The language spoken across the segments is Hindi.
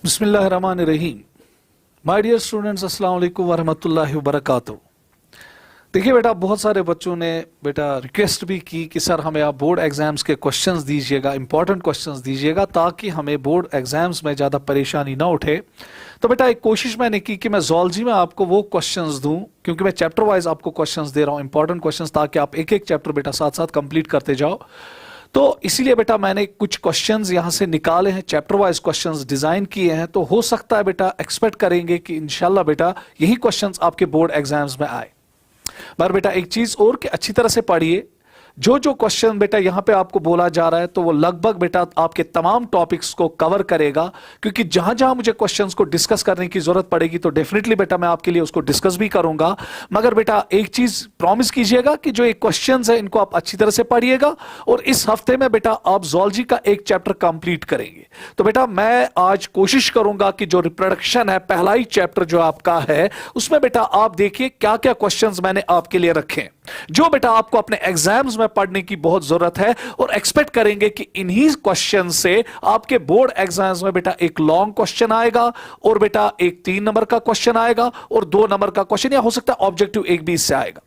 बिस्मिल्लाहिर्रहमानिर्रहीम। माय डियर स्टूडेंट्स, अस्सलाम वालेकुम वरहमतुल्लाहि वबरकातुहू। देखिए बेटा, बहुत सारे बच्चों ने बेटा रिक्वेस्ट भी की कि सर हमें आप बोर्ड एग्जाम्स के क्वेश्चंस दीजिएगा, इंपॉर्टेंट क्वेश्चंस दीजिएगा ताकि हमें बोर्ड एग्जाम्स में ज़्यादा परेशानी ना उठे। तो बेटा एक कोशिश मैंने की कि मैं ज़ूलॉजी में आपको वो क्वेश्चंस दूं, क्योंकि मैं चैप्टर वाइज आपको क्वेश्चंस दे रहा हूँ, इंपॉर्टेंट क्वेश्चंस, ताकि आप एक एक चैप्टर बेटा साथ साथ कंप्लीट करते जाओ। तो इसीलिए बेटा मैंने कुछ क्वेश्चंस यहां से निकाले हैं, चैप्टर वाइज क्वेश्चंस डिजाइन किए हैं। तो हो सकता है बेटा, एक्सपेक्ट करेंगे कि इंशाल्लाह बेटा यही क्वेश्चंस आपके बोर्ड एग्जाम्स में आए। पर बेटा एक चीज और कि अच्छी तरह से पढ़िए, जो जो क्वेश्चन बेटा यहां पे आपको बोला जा रहा है तो वो लगभग बेटा आपके तमाम टॉपिक्स को कवर करेगा, क्योंकि जहां जहां मुझे क्वेश्चंस को डिस्कस करने की जरूरत पड़ेगी तो डेफिनेटली बेटा मैं आपके लिए उसको डिस्कस भी करूंगा। मगर बेटा एक चीज प्रॉमिस कीजिएगा कि जो एक क्वेश्चंस है इनको आप अच्छी तरह से पढ़िएगा और इस हफ्ते में बेटा आप ज़ूलॉजी का एक चैप्टर कंप्लीट करेंगे। तो बेटा मैं आज कोशिश करूंगा कि जो रिप्रोडक्शन है, पहला ही चैप्टर जो आपका है, उसमें बेटा आप देखिए क्या क्या क्वेश्चंस मैंने आपके लिए रखे हैं, जो बेटा आपको अपने एग्जाम्स में पढ़ने की बहुत जरूरत है। और एक्सपेक्ट करेंगे कि इन्हीं क्वेश्चन से आपके बोर्ड एग्जाम्स में बेटा एक लॉन्ग क्वेश्चन आएगा और बेटा एक 3 नंबर का क्वेश्चन आएगा और 2 नंबर का क्वेश्चन, या हो सकता है ऑब्जेक्टिव एक भी इससे आएगा।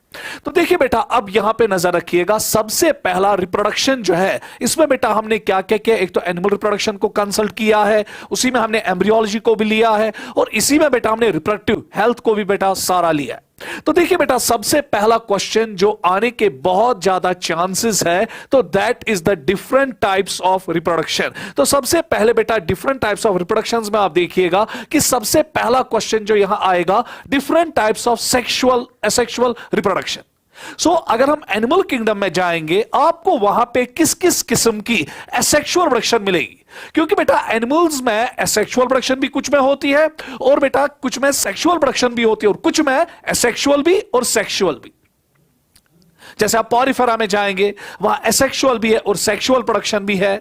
तो देखिए बेटा, अब यहां पे नजर रखिएगा, सबसे पहला रिप्रोडक्शन जो है, इसमें बेटा हमने क्या क्या किया। एक तो एनिमल रिप्रोडक्शन को कंसल्ट किया है, उसी में हमने एम्ब्रियोलॉजी को भी लिया है और इसी में बेटा हमने रिप्रोडक्टिव हेल्थ को भी बेटा सारा लिया है। तो देखिए बेटा, सबसे पहला क्वेश्चन जो आने के बहुत ज्यादा चांसेस है, तो that is the different types of reproduction. तो सबसे पहले बेटा डिफरेंट टाइप्स ऑफ रिप्रोडक्शंस में आप देखिएगा कि सबसे पहला क्वेश्चन जो यहां आएगा, different types of sexual asexual reproduction. So अगर हम एनिमल किंगडम में जाएंगे, आपको वहां पे किस किस किस्म की एसेक्सुअल रिप्रोडक्शन मिलेगी, क्योंकि बेटा एनिमल्स में एसेक्सुअल रिप्रोडक्शन भी कुछ में होती है और बेटा कुछ में सेक्सुअल रिप्रोडक्शन भी होती है और कुछ में एसेक्सुअल भी और सेक्सुअल भी। जैसे आप पॉरीफेरा में जाएंगे, वहां एसेक्सुअल भी है और सेक्सुअल प्रोडक्शन भी है।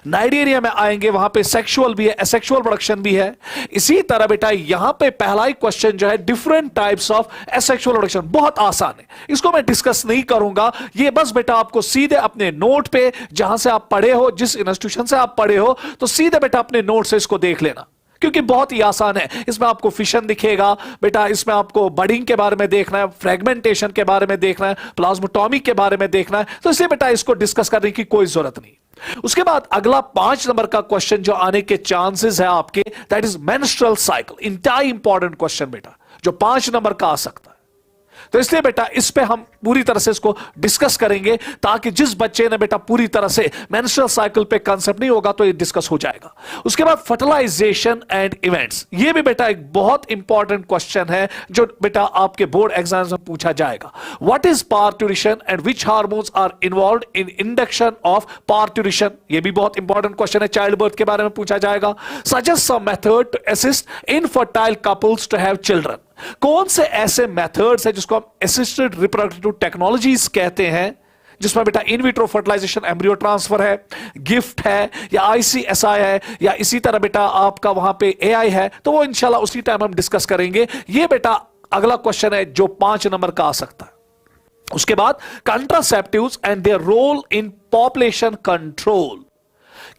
नाइजीरिया में आएंगे, वहां पे सेक्सुअल भी है, एसेक्सुअल प्रोडक्शन भी है। इसी तरह बेटा यहां पे पहला ही क्वेश्चन जो है, different types of asexual production, बहुत आसान है, इसको मैं डिस्कस नहीं करूंगा। ये बस बेटा आपको सीधे अपने नोट पे, जहां से आप पढ़े हो, जिस इंस्टीट्यूशन से आप पढ़े हो, तो सीधे बेटा अपने नोट से इसको देख लेना, क्योंकि बहुत ही आसान है। इसमें आपको फिशन दिखेगा बेटा, इसमें आपको बडिंग के बारे में देखना है, फ्रेगमेंटेशन के बारे में देखना है, प्लाज्मोटॉमी के बारे में देखना है। तो इसलिए बेटा इसको डिस्कस करने की कोई जरूरत नहीं। उसके बाद अगला 5 नंबर का क्वेश्चन जो आने के चांसेस है आपके, दैट इज मेंस्ट्रुअल साइकिल। इंतहाई इंपॉर्टेंट क्वेश्चन बेटा, जो 5 नंबर का आ सकता है। तो इसलिए बेटा इस पे हम पूरी तरह से इसको डिस्कस करेंगे, ताकि जिस बच्चे ने बेटा पूरी तरह से मेंस्ट्रुअल साइकिल पे कांसेप्ट नहीं होगा तो ये डिस्कस हो जाएगा। उसके बाद फर्टिलाइजेशन एंड इवेंट्स, ये भी बेटा एक बहुत इंपॉर्टेंट क्वेश्चन है जो बेटा आपके बोर्ड एग्जाम्स में पूछा जाएगा। What is parturition and which hormones are involved in induction of parturition, ये भी बहुत इंपॉर्टेंट क्वेश्चन है, चाइल्ड बर्थ के बारे में पूछा जाएगा। Suggest some method to assist infertile couples to have children, कौन से ऐसे मेथड्स है जिसको हम असिस्टेड रिप्रोडक्टिव टेक्नोलॉजीज कहते हैं, जिसमें बेटा in vitro fertilization, embryo transfer है, गिफ्ट है, या ICSI है, या इसी तरह बेटा आपका वहां पे AI है। तो वो इंशाल्लाह उसी टाइम हम डिस्कस करेंगे। ये बेटा अगला क्वेश्चन है जो 5 नंबर का आ सकता है। उसके बाद contraceptives and their role in population control,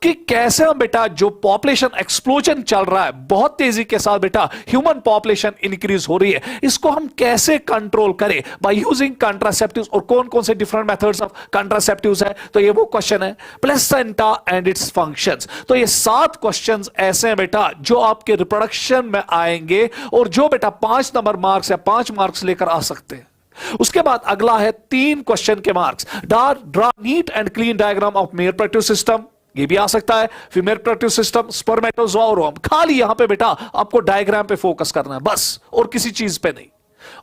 कि कैसे हम बेटा जो पॉपुलेशन एक्सप्लोजन चल रहा है बहुत तेजी के साथ, बेटा ह्यूमन पॉपुलेशन इंक्रीज हो रही है, इसको हम कैसे कंट्रोल करें बाय यूजिंग कंट्रासेप्टिव्स, और कौन कौन से डिफरेंट मेथड्स ऑफ कंट्रासेप्टिव्स है। तो ये वो क्वेश्चन है। प्लेसेंटा एंड इट्स फंक्शंस, तो ये 7 क्वेश्चंस ऐसे हैं बेटा जो आपके रिप्रोडक्शन में आएंगे और जो बेटा 5 नंबर मार्क्स या 5 मार्क्स लेकर आ सकते हैं। उसके बाद अगला है 3 क्वेश्चन के marks. Draw neat and clean diagram of male reproductive system, ये भी आ सकता है। फीमेल रिप्रोडक्टिव सिस्टम, स्पर्मेटोजोआ और ओवम, खाली यहां पे बेटा आपको डायग्राम पे फोकस करना है बस, और किसी चीज पे नहीं।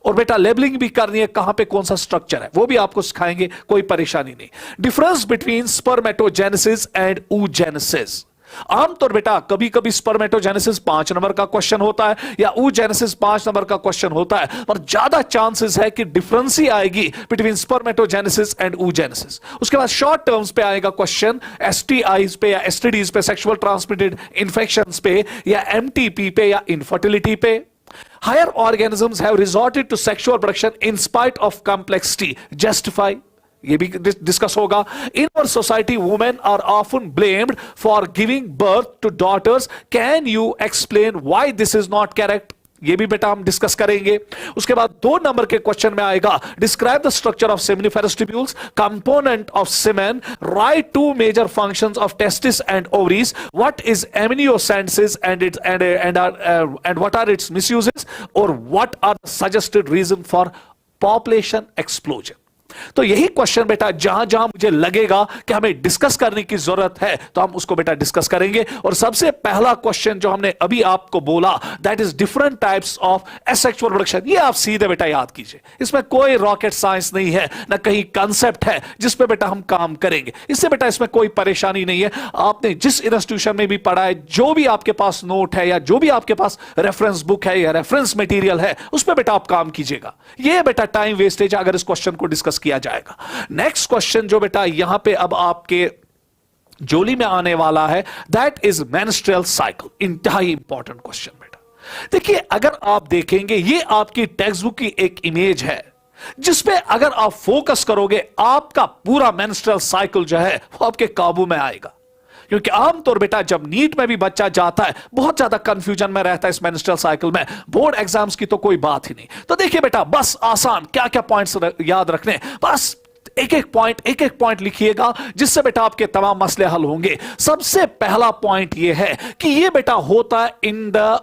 और बेटा लेबलिंग भी करनी है, कहां पे कौन सा स्ट्रक्चर है वो भी आपको सिखाएंगे, कोई परेशानी नहीं। Difference between spermatogenesis and oogenesis, आमतौर बेटा कभी कभी स्पर्मेटोजेनेसिस 5 नंबर का क्वेश्चन होता है या oogenesis 5 नंबर का क्वेश्चन होता है, पर ज्यादा चांसेस है कि डिफरेंस ही आएगी बिटवीन स्पर्मेटोजेनेसिस एंड oogenesis। उसके बाद शॉर्ट टर्म्स पे आएगा क्वेश्चन, STIs पे या STDs पे, सेक्सुअल ट्रांसमिटेड इंफेक्शंस पे, या MTP पे, या इनफर्टिलिटी पे। Higher organisms have resorted to sexual production in spite of complexity. Justify. ये भी डिस्कस होगा। In our society women are often blamed for giving birth to daughters, can you explain why this is not correct, ये भी बेटा हम डिस्कस करेंगे। उसके बाद 2 नंबर के क्वेश्चन में आएगा, describe the structure of seminiferous tubules, component of semen, write 2 major functions of testis and ovaries, what is amniocentesis and what are its misuses, और what are the suggested reason for population explosion. तो यही क्वेश्चन बेटा जहां जहां मुझे लगेगा कि हमें डिस्कस करने की जरूरत है तो हम उसको बेटा डिस्कस करेंगे। और सबसे पहला क्वेश्चन जो हमने अभी आपको बोला, that is different types of asexual reproduction. ये आप सीधे बेटा याद कीजिए, इसमें कोई रॉकेट साइंस नहीं है, ना कहीं कंसेप्ट है जिस पे बेटा हम काम करेंगे। इससे बेटा इसमें कोई परेशानी नहीं है। आपने जिस इंस्टीट्यूशन में भी पढ़ा है, जो भी आपके पास नोट है या जो भी आपके पास रेफरेंस बुक है या रेफरेंस मटेरियल है, उस पर बेटा आप काम कीजिएगा। ये बेटा टाइम वेस्टेज अगर इस क्वेश्चन को डिस्कस किया जाएगा। नेक्स्ट क्वेश्चन जो बेटा यहां पे अब आपके जोली में आने वाला है, दैट इज मेंस्ट्रुअल साइकिल। इंतहाई इंपॉर्टेंट क्वेश्चन बेटा। देखिए अगर आप देखेंगे, ये आपकी टेक्स्ट बुक की एक इमेज है जिसपे अगर आप फोकस करोगे, आपका पूरा मेंस्ट्रुअल साइकिल जो है वो आपके काबू में आएगा। क्योंकि आमतौर बेटा जब नीट में भी बच्चा जाता है, बहुत ज्यादा कंफ्यूजन में रहता है इस मेंस्ट्रुअल साइकिल में, बोर्ड एग्जाम्स की तो कोई बात ही नहीं। तो देखिए बेटा बस आसान, क्या क्या पॉइंट्स याद रखने, बस एक एक पॉइंट लिखिएगा जिससे बेटा आपके तमाम मसले हल होंगे। सबसे पहला पॉइंट यह है कि यह बेटा होता है in the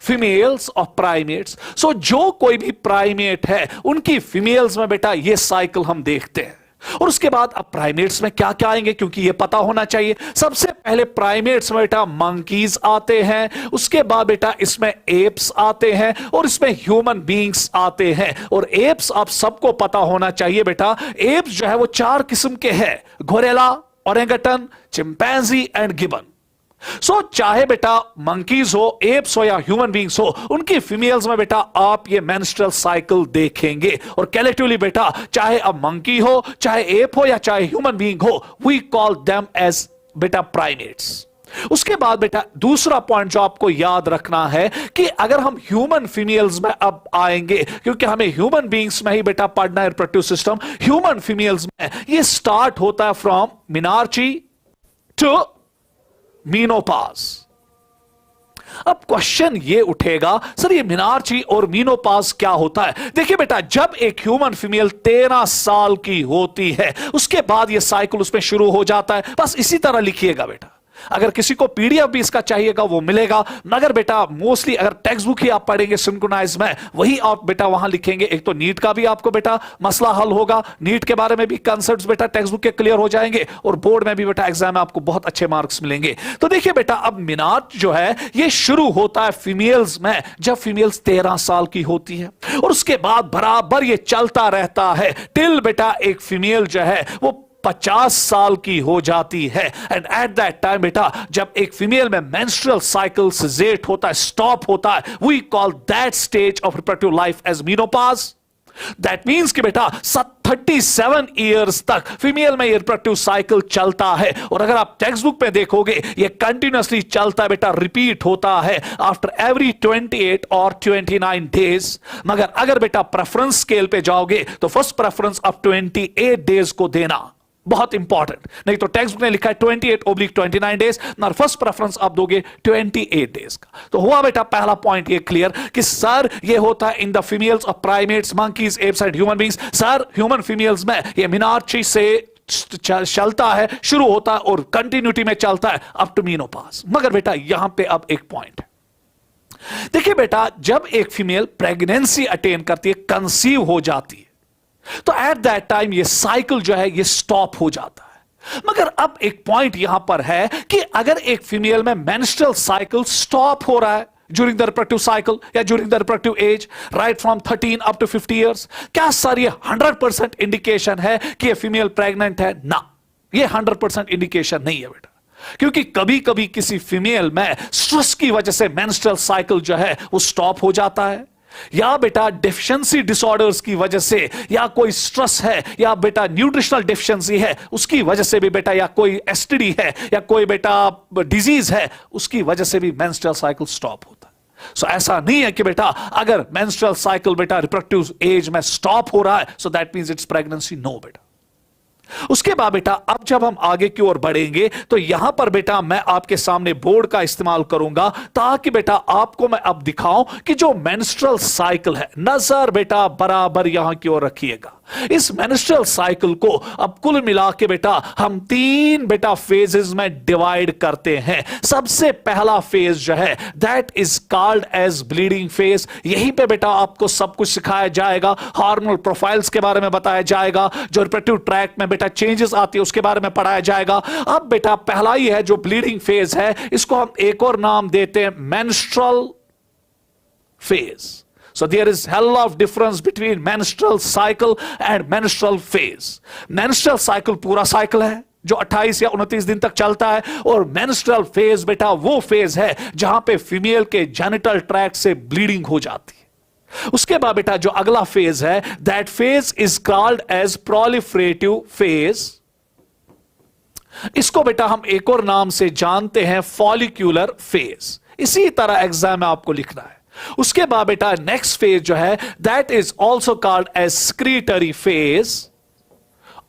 females of primates. So जो कोई भी प्राइमेट है उनकी फीमेल्स में बेटा यह साइकिल हम देखते हैं। और उसके बाद अब प्राइमेट्स में क्या क्या आएंगे, क्योंकि यह पता होना चाहिए। सबसे पहले प्राइमेट्स में बेटा मंकीज आते हैं, उसके बाद बेटा इसमें एप्स आते हैं और इसमें ह्यूमन बीइंग्स आते हैं। और एप्स आप सबको पता होना चाहिए बेटा, एप्स जो है वो 4 किस्म के हैं, गोरिल्ला, ओरेंगटन, चिंपैंजी एंड गिबन। सो चाहे बेटा मंकीज हो, एप्स हो या ह्यूमन बींग्स हो, उनकी फीमेल्स में बेटा आप ये मेंस्ट्रुअल साइकिल देखेंगे। और कलेक्टिवली बेटा चाहे अब मंकी हो, चाहे एप हो या चाहे ह्यूमन बींग हो, वी कॉल देम एज बेटा प्राइमेट्स। उसके बाद बेटा दूसरा पॉइंट जो आपको याद रखना है कि अगर हम ह्यूमन फीमेल्स में अब आएंगे, क्योंकि हमें ह्यूमन बींग्स में ही बेटा पढ़ना है रिप्रोडक्टिव सिस्टम, ह्यूमन फीमेल्स में ये स्टार्ट होता है फ्रॉम मिनार्ची टू मीनोपाज। अब क्वेश्चन ये उठेगा, सर ये मिनार्ची और मीनोपाज क्या होता है? देखिए बेटा जब एक ह्यूमन फीमेल 13 साल की होती है, उसके बाद ये साइकिल उसमें शुरू हो जाता है। बस इसी तरह लिखिएगा बेटा। अगर किसी को पीडीएफ भी इसका चाहिएगा वो मिलेगा, मगर बेटा मोस्टली अगर टेक्स्ट बुक ही आप पढ़ेंगे सिंक्रोनाइज में, वही आप बेटा वहां लिखेंगे। एक तो नीट का भी आपको बेटा मसला हल होगा, नीट के बारे में भी कंसेप्ट्स बेटा टेक्स्ट बुक के क्लियर हो जाएंगे, और बोर्ड में भी बेटा एग्जाम में आपको बहुत अच्छे मार्क्स मिलेंगे। तो देखिए बेटा अब मिनार्च जो है ये शुरू होता है फीमेल्स में जब फीमेल्स 13 साल की होती है, और उसके बाद बराबर ये चलता रहता है टिल बेटा एक फीमेल जो है वो 50 साल की हो जाती है। एंड एट दैट टाइम बेटा जब एक फीमेल में मेंस्ट्रुअल साइकिल सेट होता है, स्टॉप होता है, we call that stage of reproductive life as menopause. That means कि बेटा 37 ईयर्स तक फीमेल में ये रिप्रोडक्टिव साइकिल चलता है। और अगर आप टेक्स्ट बुक में देखोगे ये कंटिन्यूअसली चलता है बेटा, रिपीट होता है आफ्टर एवरी 28 और 29 डेज। मगर अगर बेटा प्रेफरेंस स्केल पे जाओगे तो फर्स्ट प्रेफरेंस अब 28 डेज को देना, बहुत इंपॉर्टेंट। नहीं तो टेक्स्ट बुक ने लिखा है 28/29 डेज, ना फर्स्ट प्रेफरेंस आप दोगे 28 डेज का। तो हुआ बेटा पहला पॉइंट ये क्लियर कि सर ये होता है in the females of primates, monkeys, apps and human beings. Sir human females में ये मिनार्ची से चलता है, शुरू होता है और कंटिन्यूटी में चलता है अप टू मीनोपाज। मगर बेटा यहां पे अब एक पॉइंट है। देखिए बेटा जब एक फीमेल प्रेगनेंसी अटेन करती है, कंसीव हो जाती है, तो एट दैट टाइम ये साइकिल जो है ये स्टॉप हो जाता है। मगर अब एक पॉइंट यहां पर है कि अगर एक फीमेल में मेंस्ट्रुअल साइकिल स्टॉप हो रहा है ड्यूरिंग द रिप्रोडक्टिव साइकिल या during the reproductive age right from 13 up to 50 years, क्या सर ये 100% इंडिकेशन है कि ये फीमेल प्रेग्नेंट है? ना, ये 100% इंडिकेशन नहीं है बेटा। क्योंकि कभी कभी किसी फीमेल में स्ट्रेस की वजह से मेंस्ट्रुअल साइकिल जो है वो स्टॉप हो जाता है, या बेटा डेफिशिएंसी डिसऑर्डर्स की वजह से, या कोई स्ट्रेस है, या बेटा न्यूट्रिशनल डेफिशिएंसी है उसकी वजह से भी बेटा, या कोई एसटीडी है, या कोई बेटा डिजीज है उसकी वजह से भी मेंस्ट्रुअल साइकिल स्टॉप होता है। सो ऐसा नहीं है कि बेटा अगर मेंस्ट्रुअल साइकिल बेटा रिप्रोडक्टिव एज में स्टॉप हो रहा है so that means it's pregnancy, no बेटा। उसके बाद बेटा अब जब हम आगे की ओर बढ़ेंगे तो यहां पर बेटा मैं आपके सामने बोर्ड का इस्तेमाल करूंगा ताकि बेटा आपको मैं अब दिखाऊं कि जो मेंस्ट्रुअल साइकिल है, नजर बेटा बराबर यहां की ओर रखिएगा। इस मेंस्ट्रुअल साइकिल को अब कुल मिला के बेटा हम 3 बेटा फेजेस में डिवाइड करते हैं। सबसे पहला फेज जो है that is called as bleeding phase. यहीं पे बेटा आपको सब कुछ सिखाया जाएगा, हार्मोनल प्रोफाइल्स के बारे में बताया जाएगा, जो रिप्रोडक्टिव ट्रैक्ट में बेटा चेंजेस आती है उसके बारे में पढ़ाया जाएगा। अब बेटा पहला ही है जो ब्लीडिंग फेज है, इसको हम एक और नाम देते हैं menstrual phase. So there is hell of difference between menstrual cycle and menstrual phase. Menstrual cycle पूरा साइकिल है जो 28 या 29 दिन तक चलता है, और menstrual phase बेटा वो फेज है जहां पे फीमेल के जेनिटल ट्रैक्ट से ब्लीडिंग हो जाती है। उसके बाद बेटा जो अगला फेज है that phase is called as proliferative phase. इसको बेटा हम एक और नाम से जानते हैं फॉलिक्यूलर फेज। इसी तरह एग्जाम में आपको लिखना है। उसके बाद बेटा नेक्स्ट फेज जो है that is also called as secretory phase,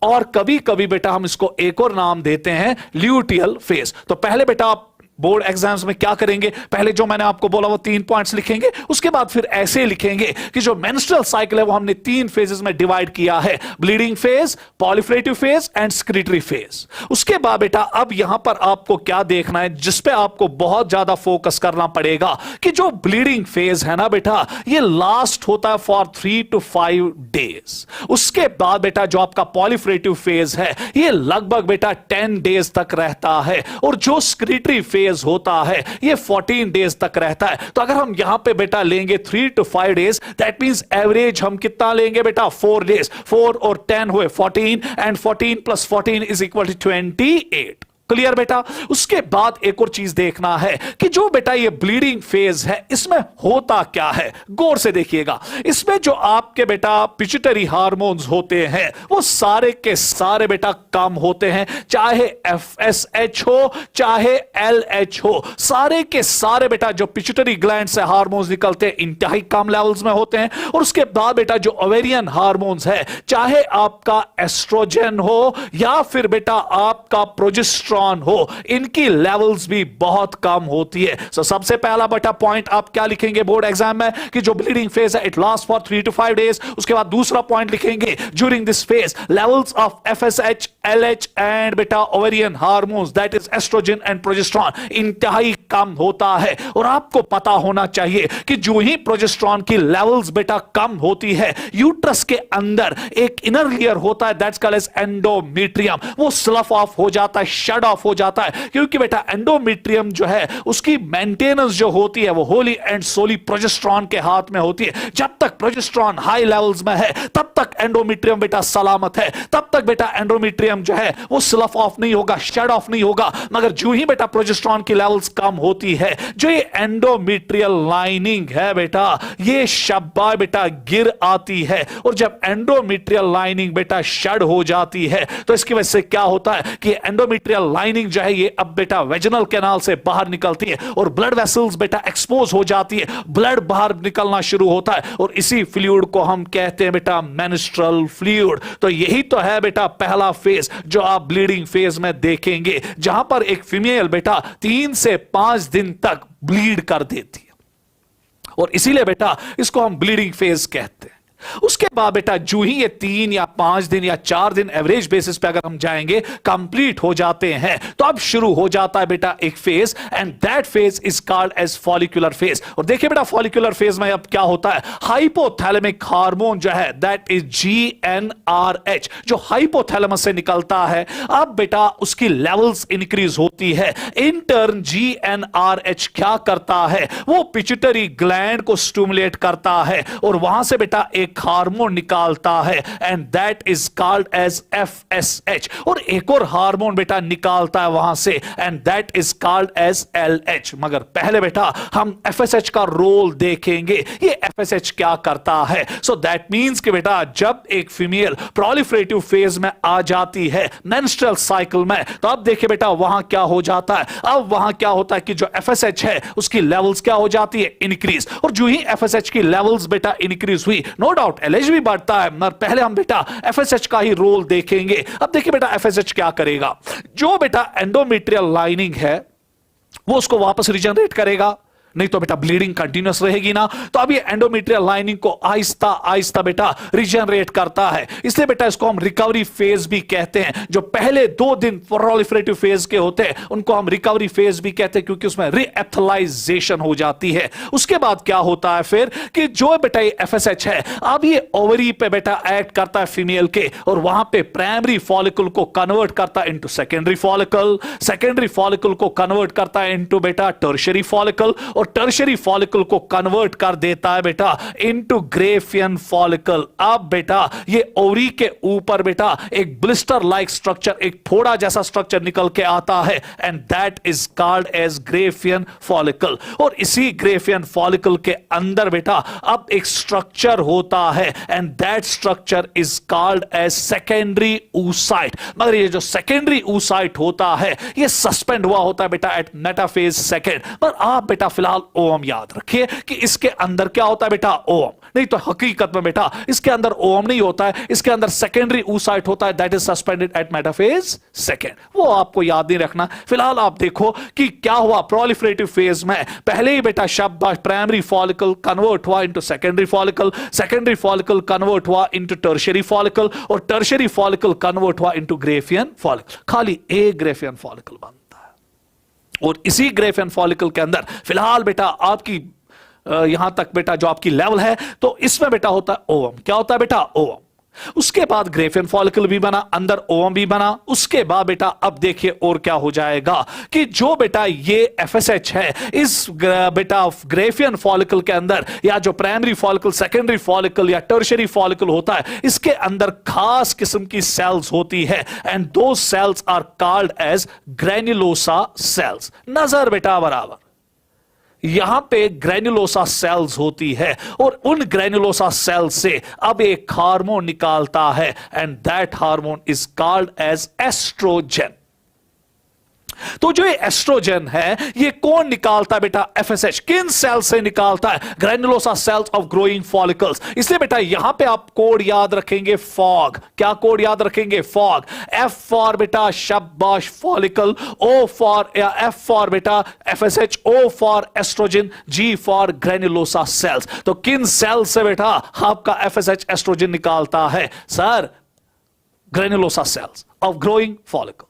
और कभी कभी बेटा हम इसको एक और नाम देते हैं ल्यूटियल फेज। तो पहले बेटा आप बोर्ड एग्जाम्स में क्या करेंगे, पहले जो मैंने आपको बोला वो 3 पॉइंट्स लिखेंगे, उसके बाद फिर ऐसे लिखेंगे कि जो मेंस्ट्रुअल साइकिल है वो हमने 3 फेजेस में डिवाइड किया है, bleeding phase, proliferative phase and secretory phase. उसके बाद बेटा अब यहां पर आपको क्या देखना है जिसपे आपको बहुत ज्यादा फोकस करना पड़ेगा कि जो ब्लीडिंग फेज है ना बेटा ये लास्ट होता है फॉर 3 to 5 डेज। उसके बाद बेटा जो आपका पॉलिफरेटिव फेज है ये लगभग बेटा 10 डेज तक रहता है, और जो स्क्रीटरी फेज होता है ये 14 डेज तक रहता है। तो अगर हम यहां पे बेटा लेंगे 3 to 5 days, that means average हम कितना लेंगे बेटा 4 डेज। 4 और 10 हुए 14, and 14 + 14 is equal to 28। Clear बेटा। उसके बाद एक और चीज देखना है कि जो बेटा ये ब्लीडिंग फेज है इसमें होता क्या है, गौर से देखिएगा। इसमें जो आपके बेटा पिट्यूटरी हार्मोन्स होते हैं वो सारे के सारे बेटा कम होते हैं, चाहे FSH हो चाहे LH हो, सारे के सारे बेटा जो पिट्यूटरी ग्लैंड से हार्मोन्स निकलते हैं इंतहाई कम लेवल्स में होते हैं। और उसके बाद बेटा जो ओवेरियन हार्मोन्स है, चाहे आपका एस्ट्रोजन हो या फिर बेटा आपका प्रोजेस्टेरॉन हो, इनकी लेवल्स भी बहुत कम होती है। सो सबसे पहला बेटा पॉइंट आप क्या लिखेंगे बोर्ड एग्जाम में कि जो ब्लीडिंग फेज है it last for 3 to 5 days. उसके बाद दूसरा पॉइंट लिखेंगे during this phase levels of FSH, LH and बेटा ovarian hormones that is estrogen and progesterone इंतहाई कम होता है। और आपको पता होना चाहिए कि जो ही प्रोजेस्टेरॉन की लेवल्स बेटा कम होती है, यूट्रस के अंदर एक इनर लेयर होता है दैट्स कॉल्ड एज एंडोमेट्रियम, वो स्लफ ऑफ हो जाता है, शट ऑफ हो जाता है, क्योंकि बेटा एंडोमेट्रियम जो है उसकी मेंटेनेंस जो होती है वो होली एंड सोली प्रोजेस्टेरॉन के हाथ में होती है। जब तक प्रोजेस्टेरॉन हाई लेवल्स में है तब तक एंडोमेट्रियम बेटा सलामत है, तब तक बेटा एंडोमेट्रियम जो है वो स्लफ ऑफ नहीं होगा, शट ऑफ नहीं होगा। मगर जो ही बेटा प्रोजेस्टेरॉन की लेवल्स कम होती है, जो ये एंडोमेट्रियल लाइनिंग है बेटा ये शब्बा बेटा गिर आती है, और जब एंडोमेट्रियल लाइनिंग बेटा शड हो जाती है तो इसकी वजह से क्या होता है कि एंडोमेट्रियल लाइनिंग जो है ये अब बेटा वेजिनल कैनाल से बाहर निकलती है और ब्लड वेसल्स बेटा एक्सपोज हो जाती है, ब्लड बाहर निकलना शुरू होता है, और इसी फ्लूइड को हम कहते हैं बेटा मेंस्ट्रुअल फ्लूइड। तो यही तो है बेटा पहला फेज जो आप ब्लीडिंग फेज में देखेंगे, जहां पर एक फीमेल बेटा 3 से 5 दिन तक ब्लीड कर देती है, और इसीलिए बेटा इसको हम ब्लीडिंग फेज कहते हैं। उसके बाद बेटा जो ही ये 3 या 5 दिन या 4 दिन एवरेज बेसिस पे अगर हम जाएंगे कंप्लीट हो जाते हैं, तो अब शुरू हो जाता है बेटा एक phase, and that phase is called as follicular phase. और देखिए बेटा फॉलिकुलर फेज में अब क्या होता है, हाइपोथैलेमिक हार्मोन जो है दैट इज GnRH जो हाइपोथैलेमस से निकलता है, अब बेटा उसकी लेवल्स इंक्रीज होती है। इन टर्न GnRH क्या करता है, वो पिट्यूटरी ग्लैंड को स्टिमुलेट करता है, और वहां से बेटा एक एक हार्मोन निकालता है and that is called as FSH, और एक और हार्मोन बेटा निकालता है वहां से and that is called as LH। मगर पहले बेटा हम FSH का रोल देखेंगे, ये FSH क्या करता है। सो दैट मींस कि बेटा जब एक फीमेल प्रोलिफरेटिव फेज में आ जाती है मेंस्ट्रुअल साइकिल में, तो अब देखिए बेटा वहां क्या हो जाता है। अब वहां क्या होता है कि जो FSH है उसकी लेवल्स क्या हो जाती है, इंक्रीज, और जो ही FSH की लेवल्स बेटा इंक्रीज हुई, नो डाउट LH भी बढ़ता है, मगर पहले हम बेटा FSH का ही रोल देखेंगे। अब देखिए बेटा FSH क्या करेगा, जो बेटा एंडोमेट्रियल लाइनिंग है वो उसको वापस रिजनरेट करेगा, नहीं तो बेटा ब्लीडिंग कंटिन्यूस रहेगी ना। तो अब ये एंडोमेट्रियल लाइनिंग को आहिस्ता आहिस्ता बेटा रिजनरेट करता है, इसलिए बेटा इसको हम रिकवरी फेज भी कहते हैं। जो पहले 2 दिन प्रोलिफरेटिव फेज के होते हैं उनको हम रिकवरी फेज भी कहते हैं, क्योंकि उसमें रीएथलाइजेशन हो जाती है। उसके बाद क्या होता है फिर कि जो बेटा ये FSH है अब ये ओवरी पे बेटा एक्ट करता है फीमेल के, और वहां पे प्राइमरी फॉलिकल को कन्वर्ट करता है into secondary follicle, secondary follicle को कन्वर्ट करता है इनटू बेटा टर्शियरी फॉलिकल, और टर्शियरी फॉलिकल को कन्वर्ट कर देता है बेटा इनटू ग्रेफियन फॉलिकल। अब बेटा ये ओवरी के ऊपर बेटा एक ब्लिस्टर लाइक स्ट्रक्चर, एक फोड़ा जैसा स्ट्रक्चर निकल के आता है and that is called as graafian follicle. और इसी ग्रेफियन फॉलिकल के अंदर बेटा अब एक स्ट्रक्चर होता है and that structure is called as secondary oocyte। मगर ये जो सेकेंडरी oocyte होता है ये सस्पेंड हुआ होता है बेटा एट मेटाफेज सेकेंड। पर आप बेटा फिलहाल ओम याद रखिए कि इसके अंदर क्या होता है बेटा, ओम, नहीं तो हकीकत में बेटा इसके अंदर ओम नहीं होता है, इसके अंदर सेकेंडरी oocyte होता है that is suspended at metaphase second. वो आपको याद नहीं रखना। फिलहाल आप देखो कि क्या हुआ प्रोलिफरेटिव फेज में, पहले ही बेटा शाबाश प्राइमरी फॉलिकल कन्वर्ट हुआ into secondary follicle, secondary follicle convert हुआ इनटू टर्शियरी फॉलिकल, और टर्शियरी फॉलिकल कन्वर्ट हुआ इनटू ग्रेफियन फॉलिकल। खाली एक ग्रेफियन फॉलिकल बनता है, और इसी ग्रेफियन फॉलिकल के अंदर फिलहाल बेटा आपकी यहां तक बेटा जो आपकी लेवल है तो इसमें बेटा होता है ओवम। क्या होता है बेटा, ओवम। उसके बाद ग्रेफियन फॉलिकल भी बना, अंदर ओवम भी बना। उसके बाद बेटा अब देखिए और क्या हो जाएगा कि जो बेटा ये FSH है इस बेटा ग्रेफियन फॉलिकल के अंदर, या जो प्राइमरी फॉलिकल, सेकेंडरी फॉलिकल या टर्शियरी फॉलिकल होता है, इसके अंदर खास किस्म की सेल्स होती है एंड दो cells are called as granulosa cells. नजर बेटा बराबर, यहां पे ग्रेन्युलोसा सेल्स होती है और उन ग्रेन्युलोसा सेल्स से अब एक हार्मोन निकालता है and that hormone is called as oestrogen. तो जो ये एस्ट्रोजन है ये कौन निकालता है बेटा, FSH। किन सेल से निकालता है, granulosa cells of growing follicles. इसलिए बेटा यहां पे आप कोड याद रखेंगे फॉग। क्या कोड याद रखेंगे, फॉग। F फॉर बेटा शाबाश फॉलिकल, O फॉर या F फॉर बेटा FSH, O for oestrogen, G for granulosa cells. तो किन सेल से बेटा आपका FSH एस्ट्रोजन निकालता है, sir granulosa cells of growing follicles.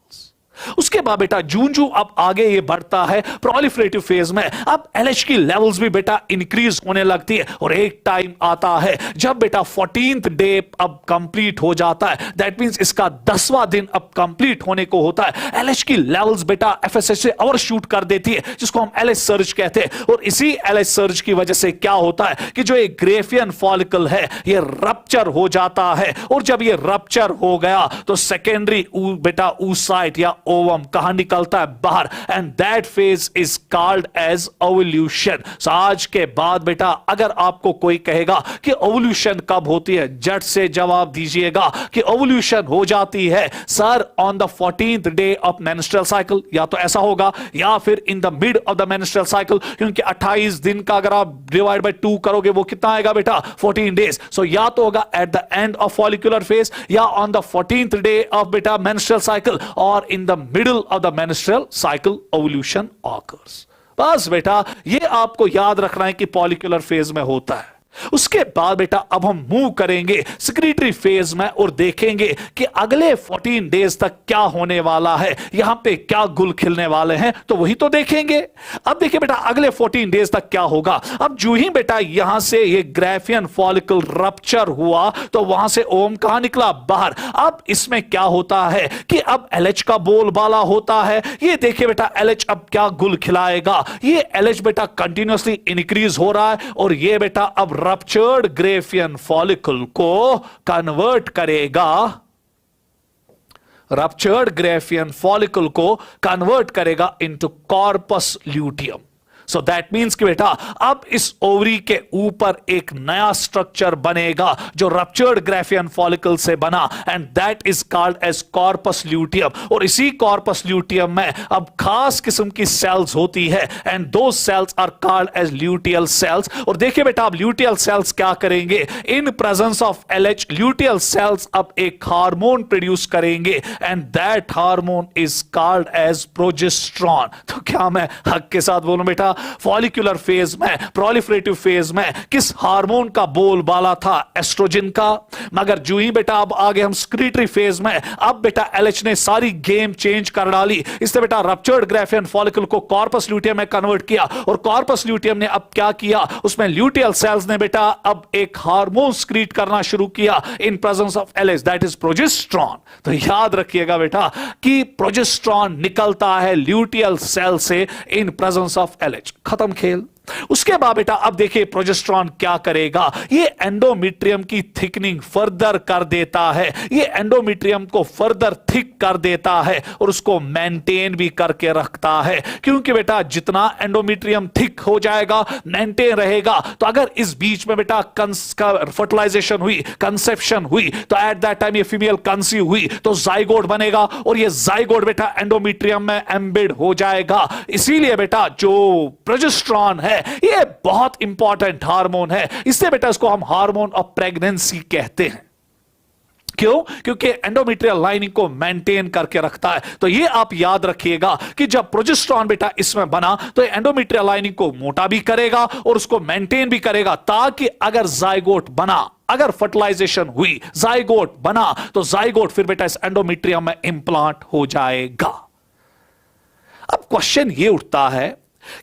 उसके बाद बेटा जूं अब आगे ये बढ़ता है प्रोलिफरेटिव फेज में, अब LH की लेवल्स भी बेटा इंक्रीज होने लगती है, और एक टाइम आता है जब बेटा 14th डे अब कंप्लीट हो जाता है, दैट मींस इसका 10वां दिन अब कंप्लीट होने को होता है। LH की लेवल्स बेटा FSH से ओवरशूट कर देती है, जिसको हम LH सर्ज कहते हैं, और इसी LH सर्ज की वजह से क्या होता है कि जो एक ग्रेफियन फॉलिकल है ये रप्चर हो जाता है, और जब ये रप्चर हो गया तो सेकेंडरी बेटा oocyte या ओवम कहां निकलता है, बाहर, and that phase is called as ovulation. आज के बाद बेटा अगर आपको कोई कहेगा कि ओवल्यूशन कब होती है, जट से जवाब दीजिएगा कि ओवल्यूशन हो जाती है sir on the 14th day of menstrual cycle. या तो ऐसा होगा या फिर in the mid of the menstrual cycle, क्योंकि 28 दिन का अगर आप डिवाइड बाय 2 करोगे वो कितना आएगा बेटा, 14 डेज। सो या तो होगा at the end of follicular phase, या on the 14th day of बेटा मेंस्ट्रुअल साइकिल, और in the middle of the menstrual cycle ovulation occurs। बस बेटा ये आपको याद रखना है कि फॉलिकुलर फेज में होता है। उसके बाद बेटा अब हम मूव करेंगे सेक्रेटरी फेज में और देखेंगे कि अगले 14 डेज तक क्या होने वाला है, यहां पे क्या गुल खिलने वाले हैं, तो वही तो देखेंगे। अब देखिए बेटा अगले 14 डेज तक क्या होगा। अब जो ही बेटा यहां से ये ग्रेफियन फॉलिकल रप्चर हुआ तो वहां से ओम कहां निकला, बाहर। अब इसमें क्या होता है कि अब LH का बोलबाला होता है। ये देखिए बेटा LH अब क्या गुल खिलाएगा, ये LH बेटा कंटिन्यूअसली इंक्रीज हो रहा है, और ये बेटा अब रप्चर्ड ग्रेफियन फॉलिकल को कन्वर्ट करेगा, रप्चर्ड ग्रेफियन फॉलिकल को कन्वर्ट करेगा into corpus luteum. So that means कि बेटा अब इस ओवरी के ऊपर एक नया स्ट्रक्चर बनेगा जो रप्चर्ड ग्रेफियन फॉलिकल से बना, and that is called as corpus luteum. और इसी कॉर्पस ल्यूटियम में अब खास किस्म की सेल्स होती है, एंड दो cells are called as luteal cells. और देखिए बेटा अब ल्यूटियल सेल्स क्या करेंगे, in presence of LH luteal cells अब एक हार्मोन प्रोड्यूस करेंगे, and that hormone is called as progesterone. तो क्या मैं हक के साथ बोलूं बेटा, फॉलिकुलर फेज में, प्रोलिफरेटिव फेज में किस हार्मोन का बोलबाला था, एस्ट्रोजन का। मगर जो ही बेटा अब आगे हम स्क्रीटरी फेज में, अब बेटा एलएच ने सारी गेम चेंज कर डाली। इससे बेटा रप्चर्ड ग्रेफियन फॉलिकल को कॉर्पस ल्यूटियम में कन्वर्ट किया, और कॉर्पस ल्यूटियम ने अब क्या किया, उसमें ल्यूटियल सेल्स ने बेटा अब एक हार्मोन स्क्रीट करना शुरू किया इन presence of LH, that is progesterone. तो याद रखिएगा बेटा कि प्रोजेस्टेरॉन निकलता है ल्यूटियल सेल से इन प्रेजेंस ऑफ एलएच। खत्म खेल। उसके बाद बेटा अब देखिए प्रोजेस्टेरॉन क्या करेगा, ये एंडोमेट्रियम की थिकनिंग फर्दर कर देता है, ये एंडोमेट्रियम को फर्दर थिक कर देता है और उसको मेंटेन भी करके रखता है। क्योंकि बेटा जितना एंडोमेट्रियम थिक हो जाएगा, मेंटेन रहेगा, तो अगर इस बीच में बेटा फर्टिलाइजेशन हुई, कंसेप्शन हुई, तो एट दैट टाइम ये फीमेल कंसीव हुई तो जाइगोट बनेगा, और ये जाइगोट बेटा एंडोमेट्रियम में एम्बेड हो जाएगा। इसीलिए बेटा जो प्रोजेस्टेरॉन है ये बहुत इंपॉर्टेंट हार्मोन है, इसलिए बेटा इसको हम हार्मोन ऑफ प्रेगनेंसी कहते हैं। क्यों? क्योंकि एंडोमेट्रियल लाइनिंग को मेंटेन करके रखता है। तो ये आप याद रखिएगा कि जब प्रोजेस्टेरॉन बेटा इसमें बना तो एंडोमेट्रियल लाइनिंग को मोटा भी करेगा और उसको मेंटेन भी करेगा, ताकि अगर जाइगोट बना, अगर फर्टिलाइजेशन हुई, जाइगोट बना, तो जाइगोट फिर बेटा इस एंडोमेट्रियम में इंप्लांट हो जाएगा। अब क्वेश्चन ये उठता है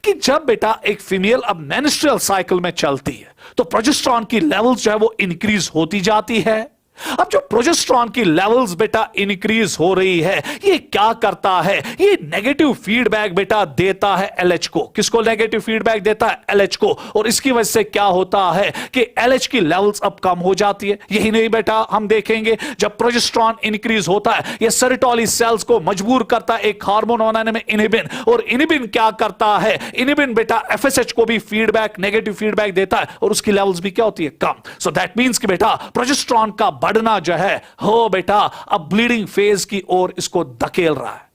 कि जब बेटा एक फीमेल अब मेंस्ट्रुअल साइकिल में चलती है तो प्रोजेस्टेरॉन की लेवल्स जो है वो इंक्रीज होती जाती है। अब जो प्रोजेस्टेरॉन की लेवल्स बेटा इंक्रीज हो रही है, ये क्या करता है, ये नेगेटिव फीडबैक बेटा देता है एलएच को। किसको नेगेटिव फीडबैक देता है? एलएच को। और इसकी वजह से क्या होता है कि एलएच की लेवल्स अब कम हो जाती है। यही नहीं बेटा, हम देखेंगे जब प्रोजेस्टेरॉन इंक्रीज होता है, ये सेरोटोनिन सेल्स को मजबूर करता है एक हार्मोन बनाने में, इनहिबिन। और इनहिबिन क्या करता है, इनहिबिन बेटा एफएसएच को भी फीडबैक, नेगेटिव फीडबैक देता है, और उसकी लेवल्स भी क्या होती है? कम। सो दैट मींस कि बेटा प्रोजेस्टेरॉन का बढ़ना जो है हो बेटा अब ब्लीडिंग फेज की ओर इसको धकेल रहा है।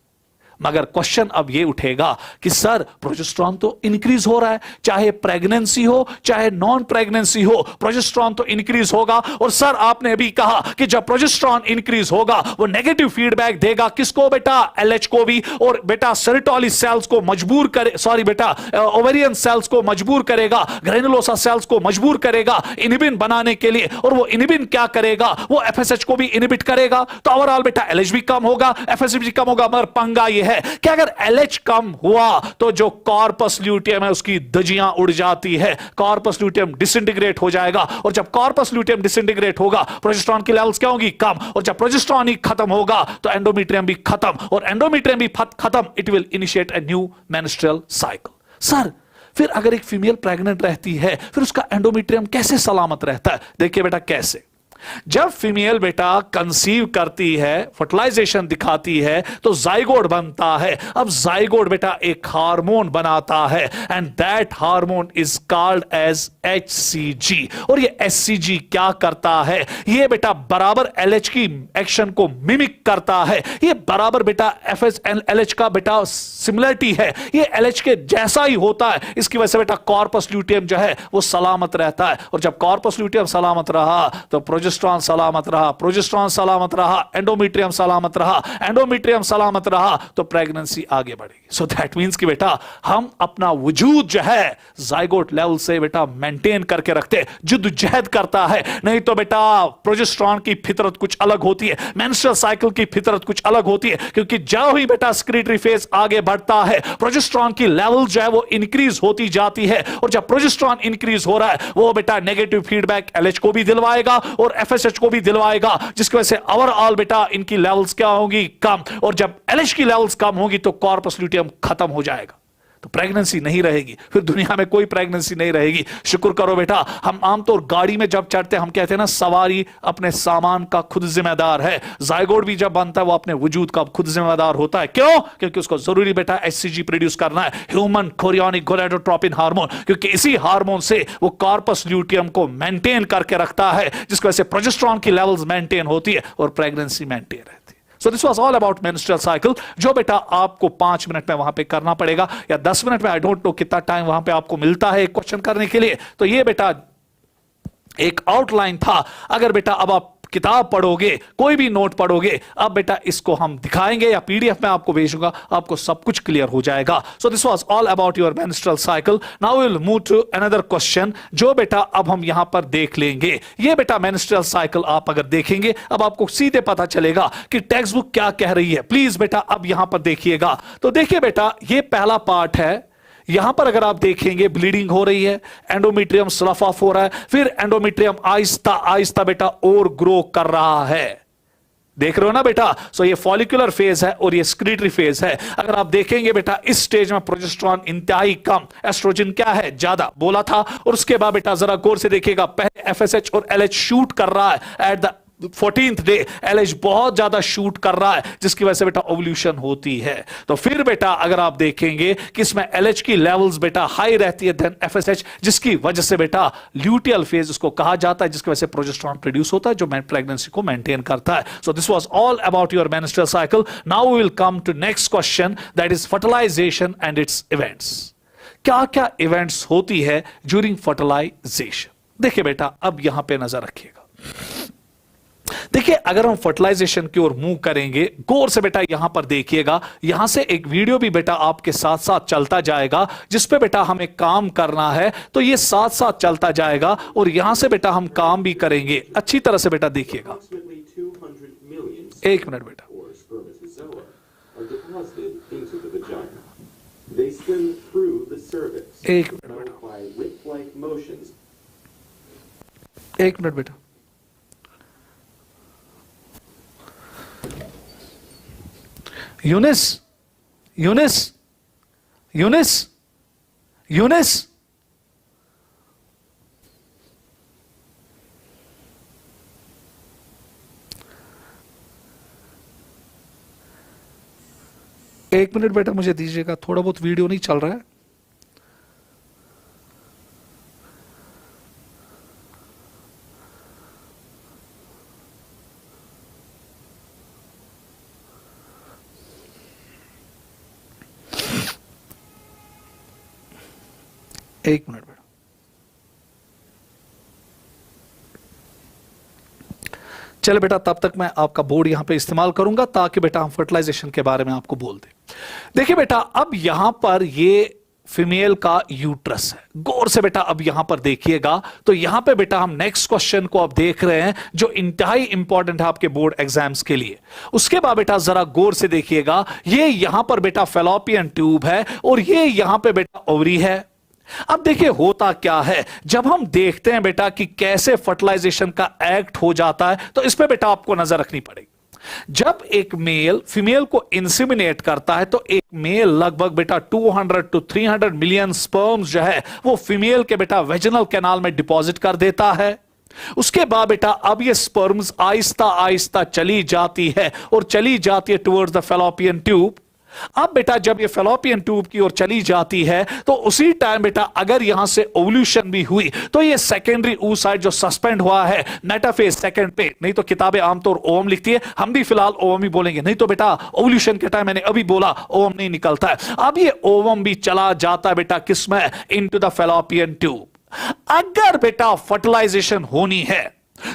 मगर क्वेश्चन अब ये उठेगा कि सर प्रोजेस्टेरॉन तो इंक्रीज हो रहा है, चाहे प्रेगनेंसी हो चाहे नॉन प्रेगनेंसी हो, प्रोजेस्टेरॉन तो इंक्रीज होगा। और सर आपने भी कहा कि जब प्रोजेस्टेरॉन इंक्रीज होगा वो नेगेटिव फीडबैक देगा किसको बेटा? एलएच को भी। और बेटा सेरोटोनिन सेल्स को मजबूर करे, सॉरी बेटा ओवेरियन सेल्स को मजबूर करेगा, ग्रेनुलोसा सेल्स को मजबूर करेगा इनहिबिन बनाने के लिए। और वो इनहिबिन क्या करेगा, वो एफएसएच को भी इनहिबिट करेगा। तो ओवरऑल बेटा एलएच भी कम होगा, एफएसएच भी कम होगा। मगर पंगा ये है कि अगर एलएच कम हुआ तो जो कॉर्पस ल्यूटियम है उसकी धज्जियां उड़ जाती है, कॉर्पस ल्यूटियम डिसइंटीग्रेट हो जाएगा। और जब कॉर्पस ल्यूटियम डिसइंटीग्रेट होगा, प्रोजेस्टेरॉन की लेवल्स क्या होंगी? कम। और जब प्रोजेस्टेरॉन ही खत्म होगा तो एंडोमेट्रियम भी खत्म, और एंडोमेट्रियम भी खत्म, it will initiate a new menstrual cycle. Sir फिर अगर एक फीमेल प्रेग्नेंट रहती है, फिर उसका एंडोमेट्रियम कैसे सलामत रहता है? देखिए बेटा कैसे। जब फीमेल बेटा कंसीव करती है, फर्टिलाइजेशन दिखाती है, तो जाइगोट बनता है। अब जाइगोट बेटा एक हार्मोन बनाता है, and that hormone is called as hCG. और ये एचसीजी क्या करता है, ये बेटा बराबर एलएच की एक्शन को मिमिक करता है। ये बराबर बेटा एफएस एलएच का बेटा सिमिलरिटी है, ये एलएच के जैसा ही होता है। इसकी वजह से बेटा कॉर्पस ल्यूटियम जो है वो सलामत रहता है। और जब कॉर्पस ल्यूटियम सलामत रहा तो प्रोजेस्टेरॉन सलामत रहा, प्रोजेस्टेरॉन सलामत रहा, एंडोमेट्रियम सलामत रहा, एंडोमेट्रियम सलामत रहा, तो प्रेगनेंसी आगे बढ़ेगी। सो दैट मींस कि बेटा हम अपना वजूद जो है जाइगोट लेवल से बेटा मेंटेन करके रखते, जिद्दोजहद करता है। नहीं तो बेटा प्रोजेस्टेरॉन की फितरत कुछ अलग होती है, मेंस्ट्रुअल साइकिल की फितरत कुछ अलग होती है। क्योंकि जो ही बेटा स्क्रीटरी फेज आगे बढ़ता है, प्रोजेस्टेरॉन की लेवल जो है वो इंक्रीज होती जाती है। और जब प्रोजेस्टेरॉन इंक्रीज हो रहा है, वो बेटा नेगेटिव फीडबैक एलएच को भी दिलवाएगा और एफएसएच को भी दिलवाएगा, जिसकी वजह से ओवरऑल बेटा इनकी लेवल्स क्या होंगी? कम। और जब एलएच की लेवल्स कम होगी तो कॉर्पस ल्यूटियम खत्म हो जाएगा। तो प्रेगनेंसी नहीं रहेगी, फिर दुनिया में कोई प्रेगनेंसी नहीं रहेगी। शुक्र करो बेटा, हम आमतौर गाड़ी में जब चढ़ते हैं हम कहते हैं ना, सवारी अपने सामान का खुद जिम्मेदार है। जायगोट भी जब बनता है वो अपने वजूद का खुद जिम्मेदार होता है। क्यों? क्योंकि उसको जरूरी बेटा एचसीजी प्रोड्यूस करना है, ह्यूमन कोरियोनिक गोनाडोट्रोपिन हार्मोन, क्योंकि इसी हार्मोन से वो कॉर्पस ल्यूटियम को मेंटेन करके रखता है, जिसकी वजह से प्रोजेस्टेरोन की लेवल्स मेंटेन होती है और प्रेगनेंसी मेंटेन रहती है। So this was all about menstrual cycle, जो बेटा आपको 5 मिनट में वहां पे करना पड़ेगा या 10 मिनट में, आई डोंट नो कितना टाइम वहां पे आपको मिलता है एक क्वेश्चन करने के लिए। तो ये बेटा एक आउटलाइन था। अगर बेटा अब आप किताब पढ़ोगे, कोई भी नोट पढ़ोगे, अब बेटा इसको हम दिखाएंगे या पीडीएफ में आपको भेजूंगा, आपको सब कुछ क्लियर हो जाएगा। So this was all about your menstrual cycle. Now we will move to another question, जो बेटा अब हम यहां पर देख लेंगे। ये बेटा मेंस्ट्रुअल साइकिल आप अगर देखेंगे, अब आपको सीधे पता चलेगा कि टेक्स्ट बुक क्या कह रही है। प्लीज बेटा अब यहां पर देखिएगा। तो देखिए बेटा, ये पहला पार्ट है। यहां पर अगर आप देखेंगे ब्लीडिंग हो रही है, एंडोमेट्रियम स्लफ ऑफ हो रहा है, फिर एंडोमेट्रियम आहिस्ता आहिस्ता बेटा और ग्रो कर रहा है। देख रहे हो ना बेटा? सो ये फॉलिकुलर फेज है और ये स्क्रीटरी फेज है। अगर आप देखेंगे बेटा, इस स्टेज में प्रोजेस्टेरोन इंतहाई कम, एस्ट्रोजन क्या है, ज्यादा बोला था। और उसके बाद बेटा जरा गौर से देखिएगा, पहले एफएसएच और एलएच शूट कर रहा है at the 14th day, LH बहुत ज्यादा शूट कर रहा है, जिसकी वजह से बेटा ओवल्यूशन होती है। तो फिर बेटा अगर आप देखेंगे कि इसमें एलएच की लेवल्स बेटा हाई रहती है देन एफएसएच, जिसकी वजह से बेटा ल्यूटियल फेज उसको कहा जाता है, जिसकी वजह से प्रोजेस्टेरोन प्रोड्यूस होता है जो प्रेगनेंसी को मेंटेन करता है। So this was all about your menstrual cycle. Now we will come to next question, that is fertilization and its events. क्या क्या इवेंट्स होती है ड्यूरिंग फर्टिलाइजेशन? देखिए बेटा, अब यहां पे नजर रखिएगा। देखिए, अगर हम फर्टिलाइजेशन की ओर मूव करेंगे, गौर से बेटा यहां पर देखिएगा, यहां से एक वीडियो भी बेटा आपके साथ साथ चलता जाएगा, जिसपे बेटा हमें काम करना है। तो ये साथ साथ चलता जाएगा और यहां से बेटा हम काम भी करेंगे। अच्छी तरह से बेटा देखिएगा। एक मिनट बेटा, एक मिनट बेटा, एक मिनट बेटा। यूनिस, यूनिस, यूनिस, यूनिस, एक मिनट बेटा मुझे दीजिएगा, थोड़ा बहुत वीडियो नहीं चल रहा है। एक मिनट बेटा। चलो बेटा, तब तक मैं आपका बोर्ड यहां पे इस्तेमाल करूंगा ताकि बेटा हम फर्टिलाइजेशन के बारे में आपको बोल दें। देखिए बेटा, अब यहां पर ये फीमेल का यूट्रस है। गौर से बेटा अब यहां पर देखिएगा। तो यहां पे बेटा हम नेक्स्ट क्वेश्चन को अब देख रहे हैं, जो इंतहाई इंपॉर्टेंट है आपके बोर्ड एग्जाम्स के लिए। उसके बाद बेटा जरा गौर से देखिएगा, ये यहां पर बेटा फेलोपियन ट्यूब है और ये यहां पे बेटा ओवरी है। अब देखिए होता क्या है, जब हम देखते हैं बेटा कि कैसे फर्टिलाइजेशन का एक्ट हो जाता है, तो इस पे बेटा आपको नजर रखनी पड़ेगी। जब एक मेल फीमेल को इंसेमिनेट करता है, तो एक मेल लगभग बेटा 200 to 300 मिलियन स्पर्म्स जो है वो फीमेल के बेटा वेजिनल कैनाल में डिपॉजिट कर देता है। उसके बाद बेटा अब ये स्पर्म्स आहिस्ता आहिस्ता चली जाती है और चली जाती है टुवर्ड्स द फेलोपियन ट्यूब। अब बेटा जब ये फेलोपियन ट्यूब की ओर चली जाती है, तो उसी टाइम बेटा अगर यहां से ओवल्यूशन भी हुई, तो ये सेकेंडरी oocyte जो सस्पेंड हुआ है मेटाफेज सेकंड पे, नहीं तो किताबें आमतौर ओवम लिखती है, हम भी फिलहाल ओवम ही बोलेंगे, नहीं तो बेटा ओवल्यूशन के टाइम मैंने अभी बोला ओवम नहीं निकलता है। अब ये ओवम भी चला जाता है बेटा किसमें, इनटू द फेलोपियन ट्यूब। अगर बेटा फर्टिलाइजेशन होनी है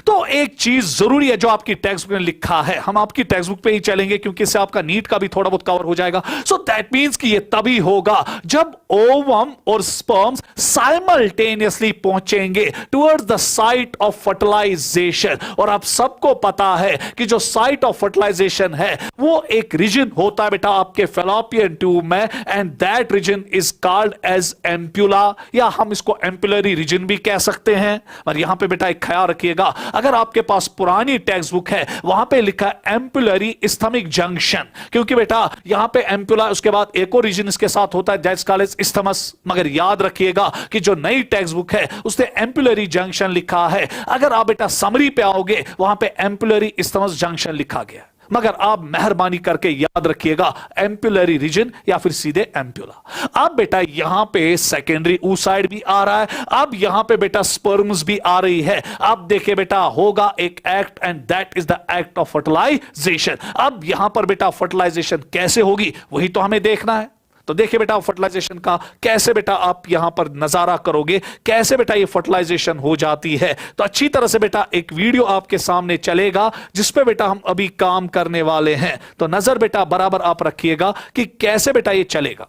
तो एक चीज जरूरी है जो आपकी टेक्स्ट बुक में लिखा है, हम आपकी टेक्स्ट बुक पे ही चलेंगे क्योंकि इससे आपका नीट का भी थोड़ा बहुत कवर हो जाएगा। सो दैट मींस कि ये तभी होगा जब ओवम और स्पर्म्स साइमल्टेनियसली पहुंचेंगे towards the site of fertilization. और आप सबको पता है कि जो साइट ऑफ फर्टिलाइजेशन है वो एक रीजन होता है बेटा आपके फेलोपियन ट्यूब में, and that region is called as ampulla, या हम इसको एम्पुलरी रीजन भी कह सकते हैं। पर यहां पे बेटा एक ख्याल रखिएगा, अगर आपके पास पुरानी टेक्स्ट बुक है वहां पे लिखा है एम्पुलरी इस्थमिक जंक्शन, क्योंकि बेटा यहां पे एम्पुला उसके बाद एक और रीजन इसके साथ होता है दैट्स कॉल्ड इस्थमस। मगर याद रखिएगा कि जो नई टेक्स्ट बुक है उसने एम्पुलरी जंक्शन लिखा है। अगर आप बेटा समरी पे आओगे वहां पे एम्पुलरी इस्थमस जंक्शन लिखा गया, मगर आप मेहरबानी करके याद रखिएगा एम्पुलरी रीजन या फिर सीधे एम्पुला। अब बेटा यहां पे सेकेंडरी oocyte भी आ रहा है, अब यहां पे बेटा स्पर्म्स भी आ रही है। अब देखिए बेटा होगा एक act and that is the act of fertilization. अब यहां पर बेटा फर्टिलाइजेशन कैसे होगी वही तो हमें देखना है। तो देखिए बेटा फर्टिलाइजेशन का कैसे बेटा आप यहां पर नजारा करोगे, कैसे बेटा ये फर्टिलाइजेशन हो जाती है। तो अच्छी तरह से बेटा एक वीडियो आपके सामने चलेगा जिसपे बेटा हम अभी काम करने वाले हैं। तो नजर बेटा बराबर आप रखिएगा कि कैसे बेटा ये चलेगा।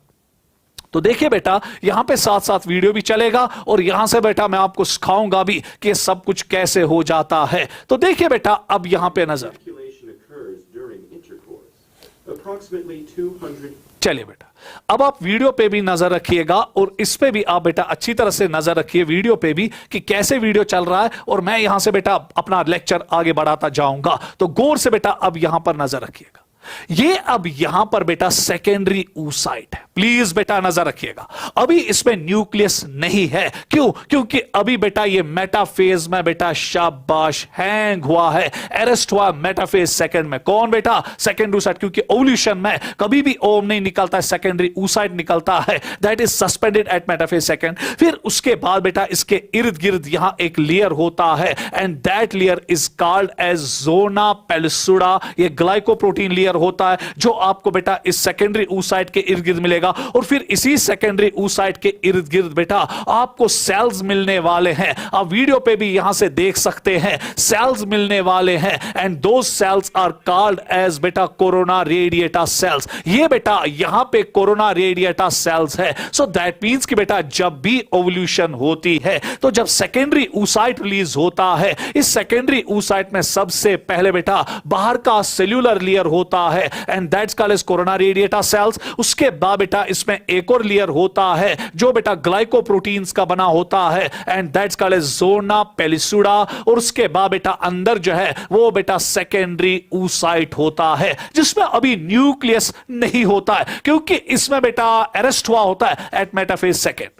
तो देखिए बेटा यहां पे साथ साथ वीडियो भी चलेगा और यहां से बेटा मैं आपको सिखाऊंगा भी कि सब कुछ कैसे हो जाता है। तो देखिए बेटा अब यहां पे नजर, चलिए बेटा अब आप वीडियो पे भी नजर रखिएगा और इस पे भी आप बेटा अच्छी तरह से नजर रखिए वीडियो पे भी कि कैसे वीडियो चल रहा है, और मैं यहां से बेटा अपना लेक्चर आगे बढ़ाता जाऊंगा। तो गौर से बेटा अब यहां पर नजर रखिएगा। ये अब यहां पर बेटा सेकेंडरी oocyte है, प्लीज बेटा नजर रखिएगा। अभी इसमें न्यूक्लियस नहीं है, क्यों? क्योंकि अभी बेटा ये मेटाफेज में बेटा शाबाश हैंग हुआ है, अरेस्ट हुआ मेटाफेज सेकंड में। कौन बेटा? सेकेंडरी oocyte, क्योंकि ओवल्यूशन में कभी भी ओम नहीं निकलता है, सेकेंडरी oocyte निकलता है, that is suspended at metaphase second. फिर उसके बाद बेटा इसके इर्द गिर्द यहां एक लेयर होता है and that layer is called as zona pellucida. ये ग्लाइकोप्रोटीन लेयर होता है जो आपको बेटा इस सेकेंडरी oocyte के इर्द गिर्द मिलेगा, और फिर इसी सेकेंडरी oocyte के इर्द गिर्द बेटा आपको सेल्स मिलने वाले हैं। आप वीडियो पे भी यहां से देख सकते हैं सेल्स मिलने वाले हैं एंड दो सेल्स आर कॉल्ड एज बेटा कोरोना रेडिएटा सेल्स। ये बेटा यहां पे कोरोना रेडिएटा सेल्स है। सो दैट मींस कि बेटा जब भी ओवल्यूशन होती है तो जब सेकेंडरी oocyte रिलीज होता है, इस सेकेंडरी oocyte में सबसे पहले बेटा बाहर का सेल्यूलर लेयर होता है and that's called as corona radiata cells. उसके बाद बेटा इसमें एक और लेयर होता है जो बेटा ग्लाइकोप्रोटीन्स का बना होता है and that's called as zona pellucida. और उसके बाद बेटा अंदर जो है वो बेटा सेकेंडरी oocyte होता है जिसमें अभी न्यूक्लियस नहीं होता है, क्योंकि इसमें बेटा अरेस्ट हुआ होता है एट मेटाफेज सेकंड।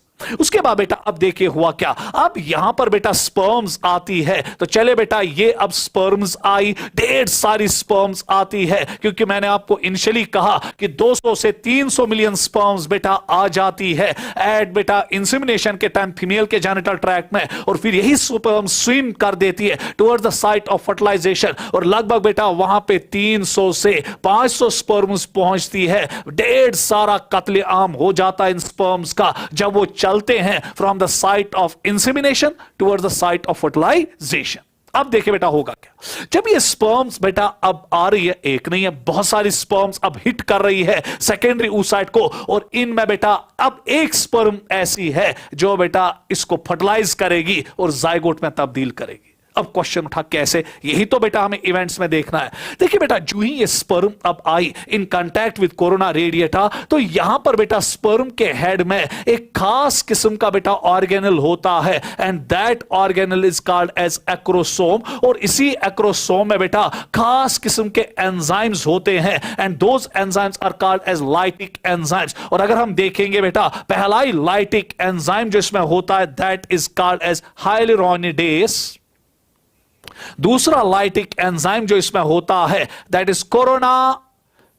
उसके बाद बेटा अब देखिए हुआ क्या, अब यहां पर बेटा स्पर्म्स आती है। तो चले बेटा ये अब स्पर्म्स आई, ढेर सारी स्पर्म्स आती है, क्योंकि मैंने आपको इनिशियली कहा कि 200 से 300 मिलियन स्पर्म्स बेटा आ जाती है एट बेटा इंसेमिनेशन के टाइम फीमेल के जेनिटल ट्रैक्ट में, और फिर यही स्पर्म स्विम कर देती है towards the site of fertilization, और लगभग बेटा वहां पे 300 से 500 स्पर्म्स पहुंचती है। ढेर सारा कत्लेआम हो जाता है इन स्पर्म्स का जब वो चलते हैं from the site of insemination towards the site of fertilization. अब देखिए बेटा होगा क्या, जब ये स्पर्म्स बेटा अब आ रही है, एक नहीं है बहुत सारी स्पर्म्स अब हिट कर रही है सेकेंडरी oocyte को, और इनमें बेटा अब एक स्पर्म ऐसी है जो बेटा इसको फर्टिलाइज करेगी और जाइगोट में तब्दील करेगी। अब क्वेश्चन उठा कैसे, यही तो बेटा हमें इवेंट्स में देखना है। देखिए बेटा जो ही ये स्पर्म अब आई in contact with corona radiata, तो यहां पर बेटा स्पर्म के हेड में एक खास किस्म का बेटा ऑर्गेनल होता है and that organelle is called as acrosome, और इसी एक्रोसोम में बेटा खास किस्म के एंजाइम्स होते हैं and those enzymes are called as lytic enzymes. और अगर हम देखेंगे बेटा पहला ही लाइटिक एंजाइम जो इसमें होता है दैट इज कॉल्ड एज हाइलुरोनिडेस। दूसरा लाइटिक एंजाइम जो इसमें होता है that is corona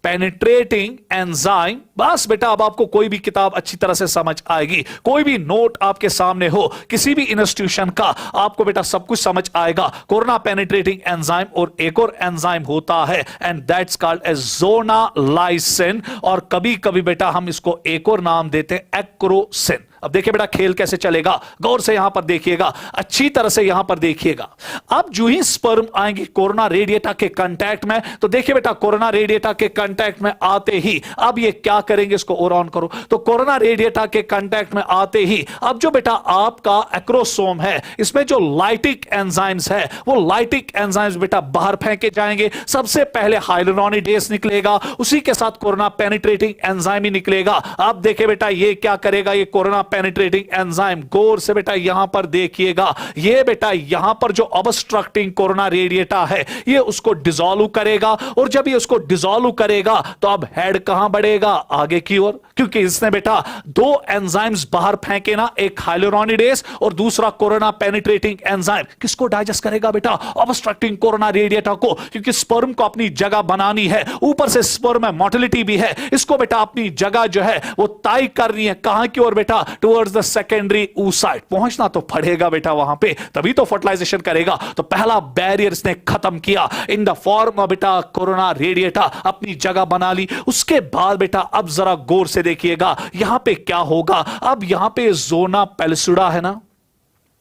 penetrating enzyme. बस बेटा अब आपको कोई भी किताब अच्छी तरह से समझ आएगी, कोई भी नोट आपके सामने हो किसी भी इंस्टीट्यूशन का, आपको बेटा सब कुछ समझ आएगा। कोरोना पेनिट्रेटिंग एंजाइम, और एक और एंजाइम होता है एंड दैट्स कॉल्ड एज जोनालाइसिन, और कभी कभी बेटा हम इसको एक और नाम देते हैं एक्रोसिन। अब देखिए बेटा खेल कैसे चलेगा, गौर से यहां पर देखिएगा, अच्छी तरह से यहां पर देखिएगा। अब जो ही स्पर्म आएंगे कोरोना रेडिएटा के कांटेक्ट में, तो देखिए बेटा कोरोना रेडिएटा के कांटेक्ट में आते ही अब ये क्या करेंगे, इसको और ऑन करो। तो कोरोना रेडिएटा के कांटेक्ट में आते ही अब जो बेटा आपका एक्रोसोम है इसमें जो लाइटिक एंजाइम्स है वो लाइटिक एंजाइम्स बेटा बाहर फेंके जाएंगे। सबसे पहले हाइलुरोनिडेस निकलेगा, उसी के साथ कोरोना पेनिट्रेटिंग एंजाइम ही निकलेगा। अब देखिए बेटा ये क्या करेगा, ये कोरोना पेनिट्रेटिंग एंजाइम, गौर से बेटा यहां पर देखिएगा, ये बेटा यहां पर जो ऑब्स्ट्रक्टिंग कोरोना रेडिएटा है ये उसको डिसॉल्व करेगा, और जब ये उसको डिसॉल्व करेगा तो अब हेड कहां बढ़ेगा, आगे की ओर, क्योंकि इसने बेटा दो एंजाइम्स बाहर फेंके ना, एक हाइलुरोनिडेज और दूसरा कोरोना पेनिट्रेटिंग एंजाइम। किसको डाइजेस्ट करेगा बेटा, ऑब्स्ट्रक्टिंग कोरोना रेडिएटा को, क्योंकि स्पर्म को अपनी जगह बनानी है, ऊपर से स्पर्म में मोटिलिटी भी है, इसको बेटा अपनी जगह जो है वो तय करनी है, कहां की ओर बेटा, टुवर्ड्स द सेकेंडरी oocyte, पहुंचना तो पड़ेगा बेटा वहां पे, तभी तो फर्टिलाइजेशन करेगा। तो पहला बैरियर इसने खत्म किया इन द फॉर्म ऑफ बेटा कोरोना रेडिएटा, अपनी जगह बना ली। उसके बाद बेटा अब जरा गौर से देखिएगा यहां पे क्या होगा, अब यहां पे जोना पेलिसुडा है ना,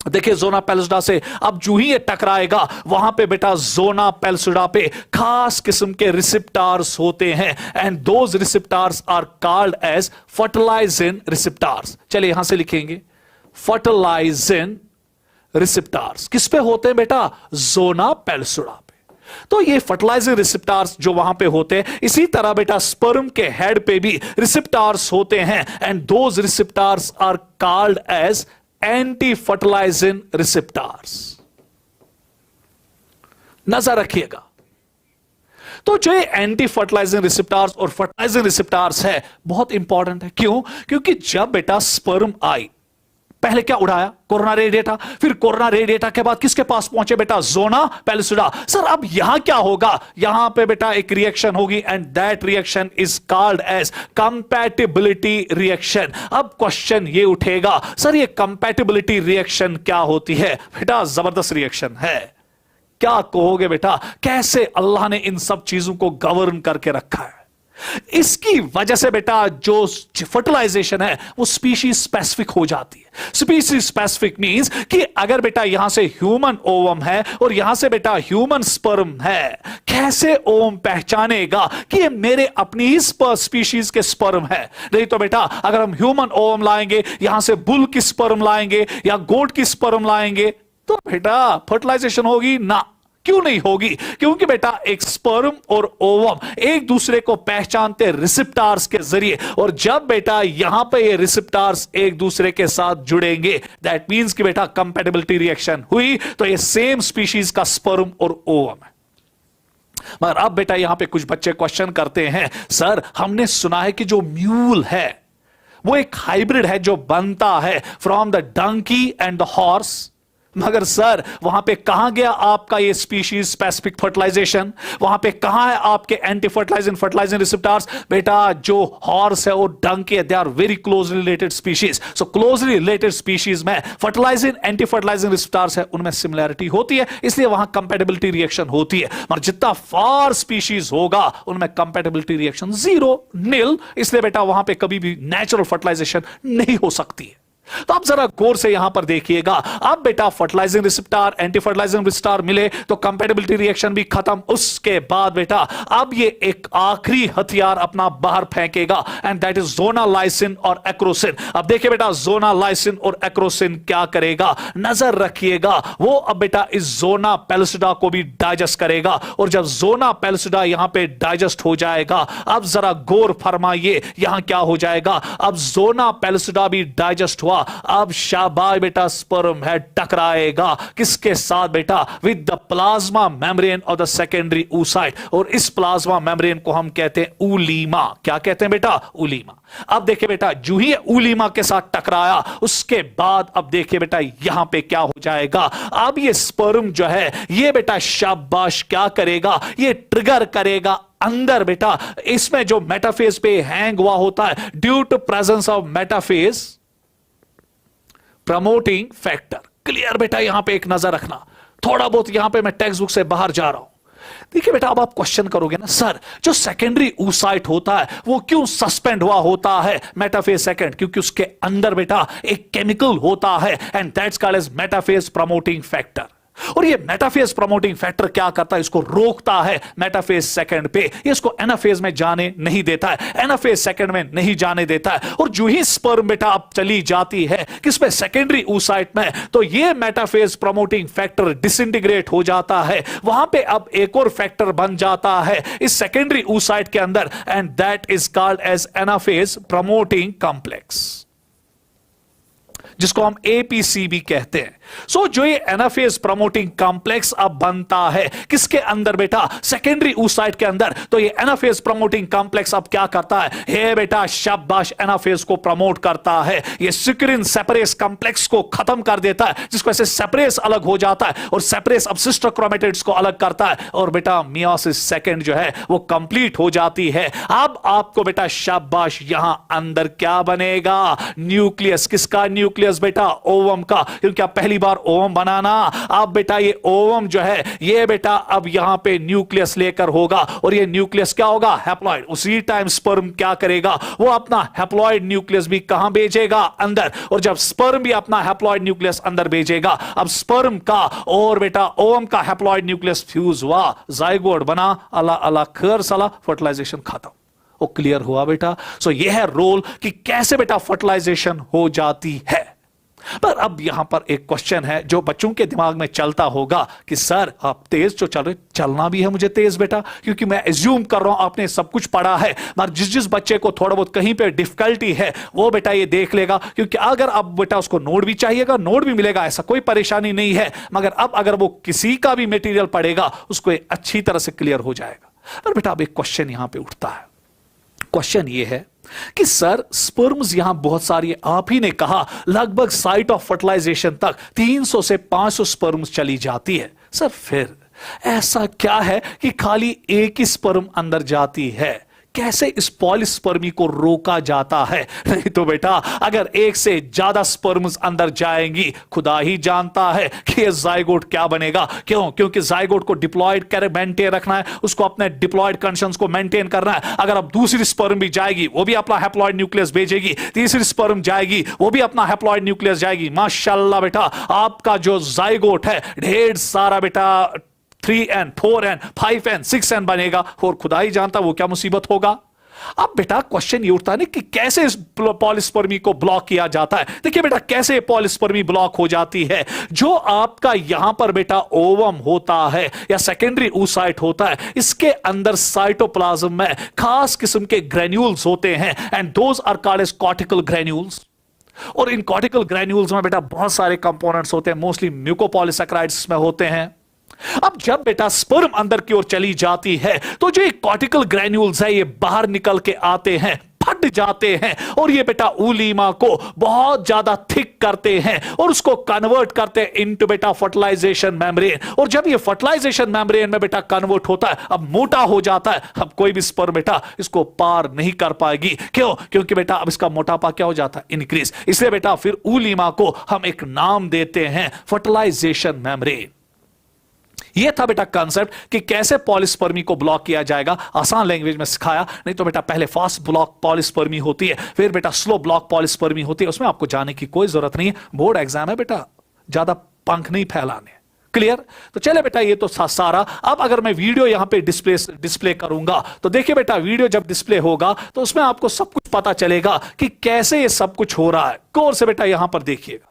देखिए जोना पेलिसुडा से अब जो ही ये टकराएगा वहां पे बेटा जोना पेलिसुडा पे खास किस्म के रिसेप्टर्स होते हैं, and those receptors are called as fertilizin receptors. चलिए यहां से लिखेंगे फर्टिलाइजिन रिसेप्टर्स, किस पे होते हैं बेटा, जोना पेलिसुडा पे। तो ये फर्टिलाइजिंग रिसेप्टर्स जो वहां पे होते हैं, इसी तरह बेटा स्पर्म के हेड पे भी रिसेप्टर्स होते हैं, and those receptors are called as anti fertilizing receptors. नजर रखिएगा, तो जो एंटी फर्टिलाइजिंग रिसेप्टर्स और फर्टिलाइजिंग रिसेप्टर्स है बहुत इंपॉर्टेंट है। क्यों, क्योंकि जब बेटा स्पर्म आई, पहले क्या उड़ाया, कोरोना रेडिएटा, फिर कोरोना रेडिएटा के बाद किसके पास पहुंचे बेटा, जोना पेलिसुडा। सर अब यहां क्या होगा, यहां पे बेटा एक रिएक्शन होगी, and that reaction is called as compatibility reaction. अब क्वेश्चन ये उठेगा, सर ये कंपैटिबिलिटी रिएक्शन क्या होती है, बेटा जबरदस्त रिएक्शन है। क्या कहोगे बेटा, कैसे अल्लाह ने इन सब चीजों को गवर्न करके रखा है। इसकी वजह से बेटा जो फर्टिलाइजेशन है वो स्पीशीज स्पेसिफिक हो जाती है। स्पीशीज स्पेसिफिक मींस कि अगर बेटा यहां से ह्यूमन ओवम है और यहां से बेटा ह्यूमन स्पर्म है, कैसे ओवम पहचानेगा कि ये मेरे अपनी ही स्पीशीज के स्पर्म है। नहीं तो बेटा अगर हम ह्यूमन ओवम लाएंगे, यहां से बुल की स्पर्म लाएंगे या गोट की स्पर्म लाएंगे, तो बेटा फर्टिलाइजेशन होगी ना। क्यों नहीं होगी, क्योंकि बेटा एक स्पर्म और ओवम एक दूसरे को पहचानते रिसेप्टर्स के जरिए, और जब बेटा यहां पे ये रिसेप्टर्स एक दूसरे के साथ जुड़ेंगे, दैट मींस कि बेटा कंपैटिबिलिटी रिएक्शन हुई, तो ये सेम स्पीशीज का स्पर्म और ओवम है। मगर अब बेटा यहां पे कुछ बच्चे क्वेश्चन करते हैं, सर हमने सुना है कि जो म्यूल है वो एक हाइब्रिड है जो बनता है from the donkey and the horse, मगर सर वहां पे कहां गया आपका ये स्पीशीज स्पेसिफिक फर्टिलाइजेशन, वहां पे कहां है आपके एंटी फर्टिलाइजिंग रिसेप्टर्स। बेटा जो हॉर्स है और डंकी है, they are very closely related species. So closely related species में फर्टिलाइजिंग एंटी फर्टिलाइजिंग रिसेप्टर्स है, उनमें सिमिलैरिटी होती है, इसलिए वहां कंपैटिबिलिटी रिएक्शन होती है। मगर जितना फार स्पीशीज होगा उनमें कंपैटिबिलिटी रिएक्शन जीरो, निल, इसलिए बेटा वहां पे कभी भी नेचुरल फर्टिलाइजेशन नहीं हो सकती है। तो आप जरा गौर से यहां पर देखिएगा, अब बेटा fertilising receptor anti fertilising receptor मिले तो कंपैटिबिलिटी रिएक्शन भी खत्म। उसके बाद बेटा अब ये एक आखिरी हथियार अपना बाहर फेंकेगा, and that is zona lysin और एक्रोसिन। अब देखिए बेटा जोना लाइसिन और एक्रोसिन क्या करेगा, नजर रखिएगा, वो अब बेटा इस जोना पेलिसुडा को भी डाइजेस्ट करेगा, और जब जोना पेलिसुडा यहां पे डाइजेस्ट हो जाएगा, अब जरा गौर फरमाइए यहां क्या हो जाएगा। अब जोना पेलिसुडा भी डाइजेस्ट हुआ, अब शाबाश बेटा स्पर्म हेड टकराएगा किसके साथ बेटा, with the plasma membrane of the secondary oocyte, और इस प्लाज्मा मेम्ब्रेन को हम कहते हैं ऊलीमा। क्या कहते हैं बेटा, ऊलीमा। अब देखिए बेटा जो ही ऊलीमा के साथ टकराया, उसके बाद अब देखिए बेटा यहां पे क्या हो जाएगा। अब ये स्पर्म जो है ये बेटा शाबाश क्या करेगा, ये ट्रिगर करेगा अंदर बेटा, इसमें जो मेटाफेज पे हैंग हुआ होता है, due to presence of metaphase promoting factor. Clear बेटा, यहां पे एक नजर रखना, थोड़ा बहुत यहां पे मैं टेक्स्ट बुक से बाहर जा रहा हूं। देखिए बेटा अब आप क्वेश्चन करोगे ना, सर जो सेकेंडरी oocyte होता है वो क्यों सस्पेंड हुआ होता है मेटाफेज सेकंड, क्योंकि उसके अंदर बेटा एक केमिकल होता है, and that's called as metaphase promoting factor. और ये मेटाफेज प्रमोटिंग फैक्टर क्या करता है, इसको रोकता है मेटाफेज सेकंड पे, ये इसको एनाफेज में जाने नहीं देता है, एनाफेज सेकंड में नहीं जाने देता है। और जो ही स्पर्म बेटा अब चली जाती है किसमें, सेकेंडरी oocyte में, तो ये मेटाफेज प्रमोटिंग फैक्टर डिसइंटीग्रेट हो जाता है, वहां पे अब एक और फैक्टर बन जाता है इस सेकेंडरी oocyte के अंदर, and that is called as anaphase promoting complex. जिसको हम APCB कहते हैं। सो जो ये एनाफेज प्रमोटिंग कॉम्प्लेक्स अब बनता है किसके अंदर बेटा, सेकेंडरी oocyte के अंदर। तो ये एनाफेज प्रमोटिंग कॉम्प्लेक्स अब क्या करता है, हे बेटा शाबाश, एनाफेज को प्रमोट करता है। ये सिक्रिन सेपरेस कॉम्प्लेक्स को खत्म कर देता है, जिसको ऐसे सेपरेस अलग हो जाता है और सेपरेस अब सिस्टर क्रोमेटिड्स को अलग करता है और बेटा मियोसिस सेकंड जो है वो कंप्लीट हो जाती है। अब आपको बेटा शाबाश यहां अंदर क्या बनेगा, न्यूक्लियस। किसका न्यूक्लियस बेटा, ओवम का, क्योंकि आप पहली बार ओवम बनाना। अब बेटा ये ओवम जो है ये बेटा अब यहां पे न्यूक्लियस लेकर होगा और ये न्यूक्लियस क्या होगा, हैप्लॉइड। उसी टाइम स्पर्म क्या करेगा, वो अपना हैप्लॉइड न्यूक्लियस भी कहां भेजेगा, अंदर। और जब स्पर्म भी अपना हैप्लॉइड न्यूक्लियस अंदर भेजेगा, अब स्पर्म का और बेटा ओवम का हैप्लॉइड न्यूक्लियस फ्यूज हुआ, जाइगोट बना, अल्लाह अल्लाह खैर सला, फर्टिलाइजेशन खत्म। वो क्लियर हुआ बेटा। सो यह है रोल कि कैसे बेटा फर्टिलाइजेशन हो जाती है। पर अब यहां पर एक क्वेश्चन है जो बच्चों के दिमाग में चलता होगा कि सर आप तेज जो चल रहे, चलना भी है मुझे तेज बेटा, क्योंकि मैं एज्यूम कर रहा हूं आपने सब कुछ पढ़ा है, मगर जिस बच्चे को थोड़ा बहुत कहीं पे डिफिकल्टी है वो बेटा ये देख लेगा, क्योंकि अगर अब बेटा उसको नोट भी चाहिएगा, नोट भी मिलेगा, ऐसा कोई परेशानी नहीं है। मगर अब अगर वो किसी का भी मटेरियल पढ़ेगा उसको अच्छी तरह से क्लियर हो जाएगा। पर बेटा अब एक क्वेश्चन यहां पर उठता है, क्वेश्चन ये है कि सर स्पर्म्स यहां बहुत सारी, आप ही ने कहा लगभग साइट ऑफ फर्टिलाइजेशन तक 300 से 500 स्पर्म्स चली जाती है। सर फिर ऐसा क्या है कि खाली एक ही स्पर्म अंदर जाती है, कैसे इस पॉलीस्पर्मी को रोका जाता है? नहीं तो बेटा अगर एक से ज्यादा स्पर्म्स अंदर जाएंगी, खुदा ही जानता है कि ये जाइगोट क्या बनेगा। क्यों? क्योंकि जाइगोट को डिप्लॉयड कर मेंटेन रखना है, उसको अपने डिप्लॉयड कंडीशंस को मेंटेन करना है। अगर अब दूसरी स्पर्म भी जाएगी वो भी अपना हैप्लॉयड न्यूक्लियस भेजेगी, तीसरी स्पर्म जाएगी वो भी अपना हैप्लॉयड न्यूक्लियस जाएगी। माशाल्लाह बेटा आपका जो जाइगोट है ढेर सारा बेटा 3n 4n 5n 6n बनेगा और खुदा ही जानता वो क्या मुसीबत होगा। अब बेटा क्वेश्चन ये उठता है कि कैसे इस पॉलीस्पर्मी को ब्लॉक किया जाता है। देखिए बेटा कैसे पॉलीस्पर्मी ब्लॉक हो जाती है, जो आपका यहां पर बेटा ओवम होता है या सेकेंडरी oocyte होता है, इसके अंदर साइटोप्लाज्म में खास किस्म के ग्रेन्यूल्स होते हैं and those are called as cortical granules. और इन कॉर्टिकल ग्रेन्यूल्स में बेटा बहुत सारे कंपोनेंट्स होते हैं, मोस्टली म्यूकोपॉलीसैकेराइड्स में होते हैं। अब जब बेटा स्पर्म अंदर की ओर चली जाती है तो जो कॉर्टिकल ग्रेन्यूल्स है ये बाहर निकल के आते हैं, फट जाते हैं और ये बेटा ऊलीमा को बहुत ज्यादा थिक करते हैं और उसको कन्वर्ट करते हैं इनटू बेटा फर्टिलाइजेशन मेम्ब्रेन। और जब ये फर्टिलाइजेशन मेम्ब्रेन में बेटा कन्वर्ट होता है, अब मोटा हो जाता है, अब कोई भी स्पर्म बेटा इसको पार नहीं कर पाएगी। क्यों? क्योंकि बेटा अब इसका मोटापा क्या हो जाता है, इंक्रीज। इसलिए बेटा फिर ऊलीमा को हम एक नाम देते हैं फर्टिलाइजेशन मेम्ब्रेन। यह था बेटा कंसेप्ट कि कैसे पॉलीस्पर्मी को ब्लॉक किया जाएगा, आसान लैंग्वेज में सिखाया। नहीं तो बेटा पहले फास्ट ब्लॉक पॉलीस्पर्मी होती है, फिर बेटा स्लो ब्लॉक पॉलीस्पर्मी होती है, उसमें आपको जाने की कोई जरूरत नहीं है। बोर्ड एग्जाम है बेटा, ज्यादा पंख नहीं फैलाने। क्लियर? तो चले बेटा ये तो सारा। अब अगर मैं वीडियो यहां पे डिस्प्ले करूंगा तो देखिए बेटा वीडियो जब डिस्प्ले होगा तो उसमें आपको सब कुछ पता चलेगा कि कैसे ये सब कुछ हो रहा है। गौर से बेटा यहां पर देखिएगा,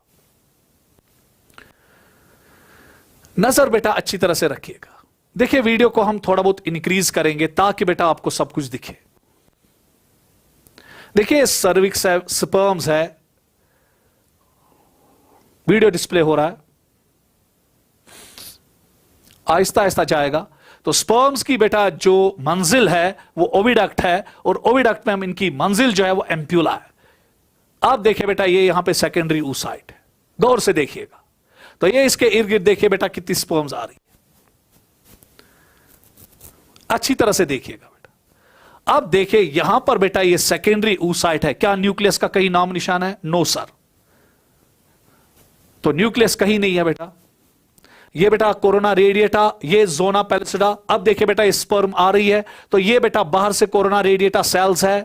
नजर बेटा अच्छी तरह से रखिएगा। देखिए वीडियो को हम थोड़ा बहुत इंक्रीज करेंगे ताकि बेटा आपको सब कुछ दिखे। देखिए सर्विक्स है, स्पर्म्स है, वीडियो डिस्प्ले हो रहा है, आहिस्ता आहिस्ता जाएगा। तो स्पर्म्स की बेटा जो मंजिल है वो ओविडक्ट है और ओविडक्ट में हम इनकी मंजिल जो है वो एम्प्यूला है। अब देखिए बेटा ये यहां पे सेकेंडरी oocyte है, गौर से देखिएगा। तो ये इसके इर्द गिर्द देखिए बेटा कितनी स्पर्म्स आ रही है, अच्छी तरह से देखिएगा बेटा। अब देखिए यहां पर बेटा ये सेकेंडरी oocyte है, क्या न्यूक्लियस का कहीं नाम निशान है? No sir. तो न्यूक्लियस कहीं नहीं है बेटा। ये बेटा कोरोना रेडिएटा, ये जोना पेलिसिडा। अब देखिए बेटा ये स्पर्म आ रही है, तो ये बेटा बाहर से कोरोना रेडिएटा सेल्स है।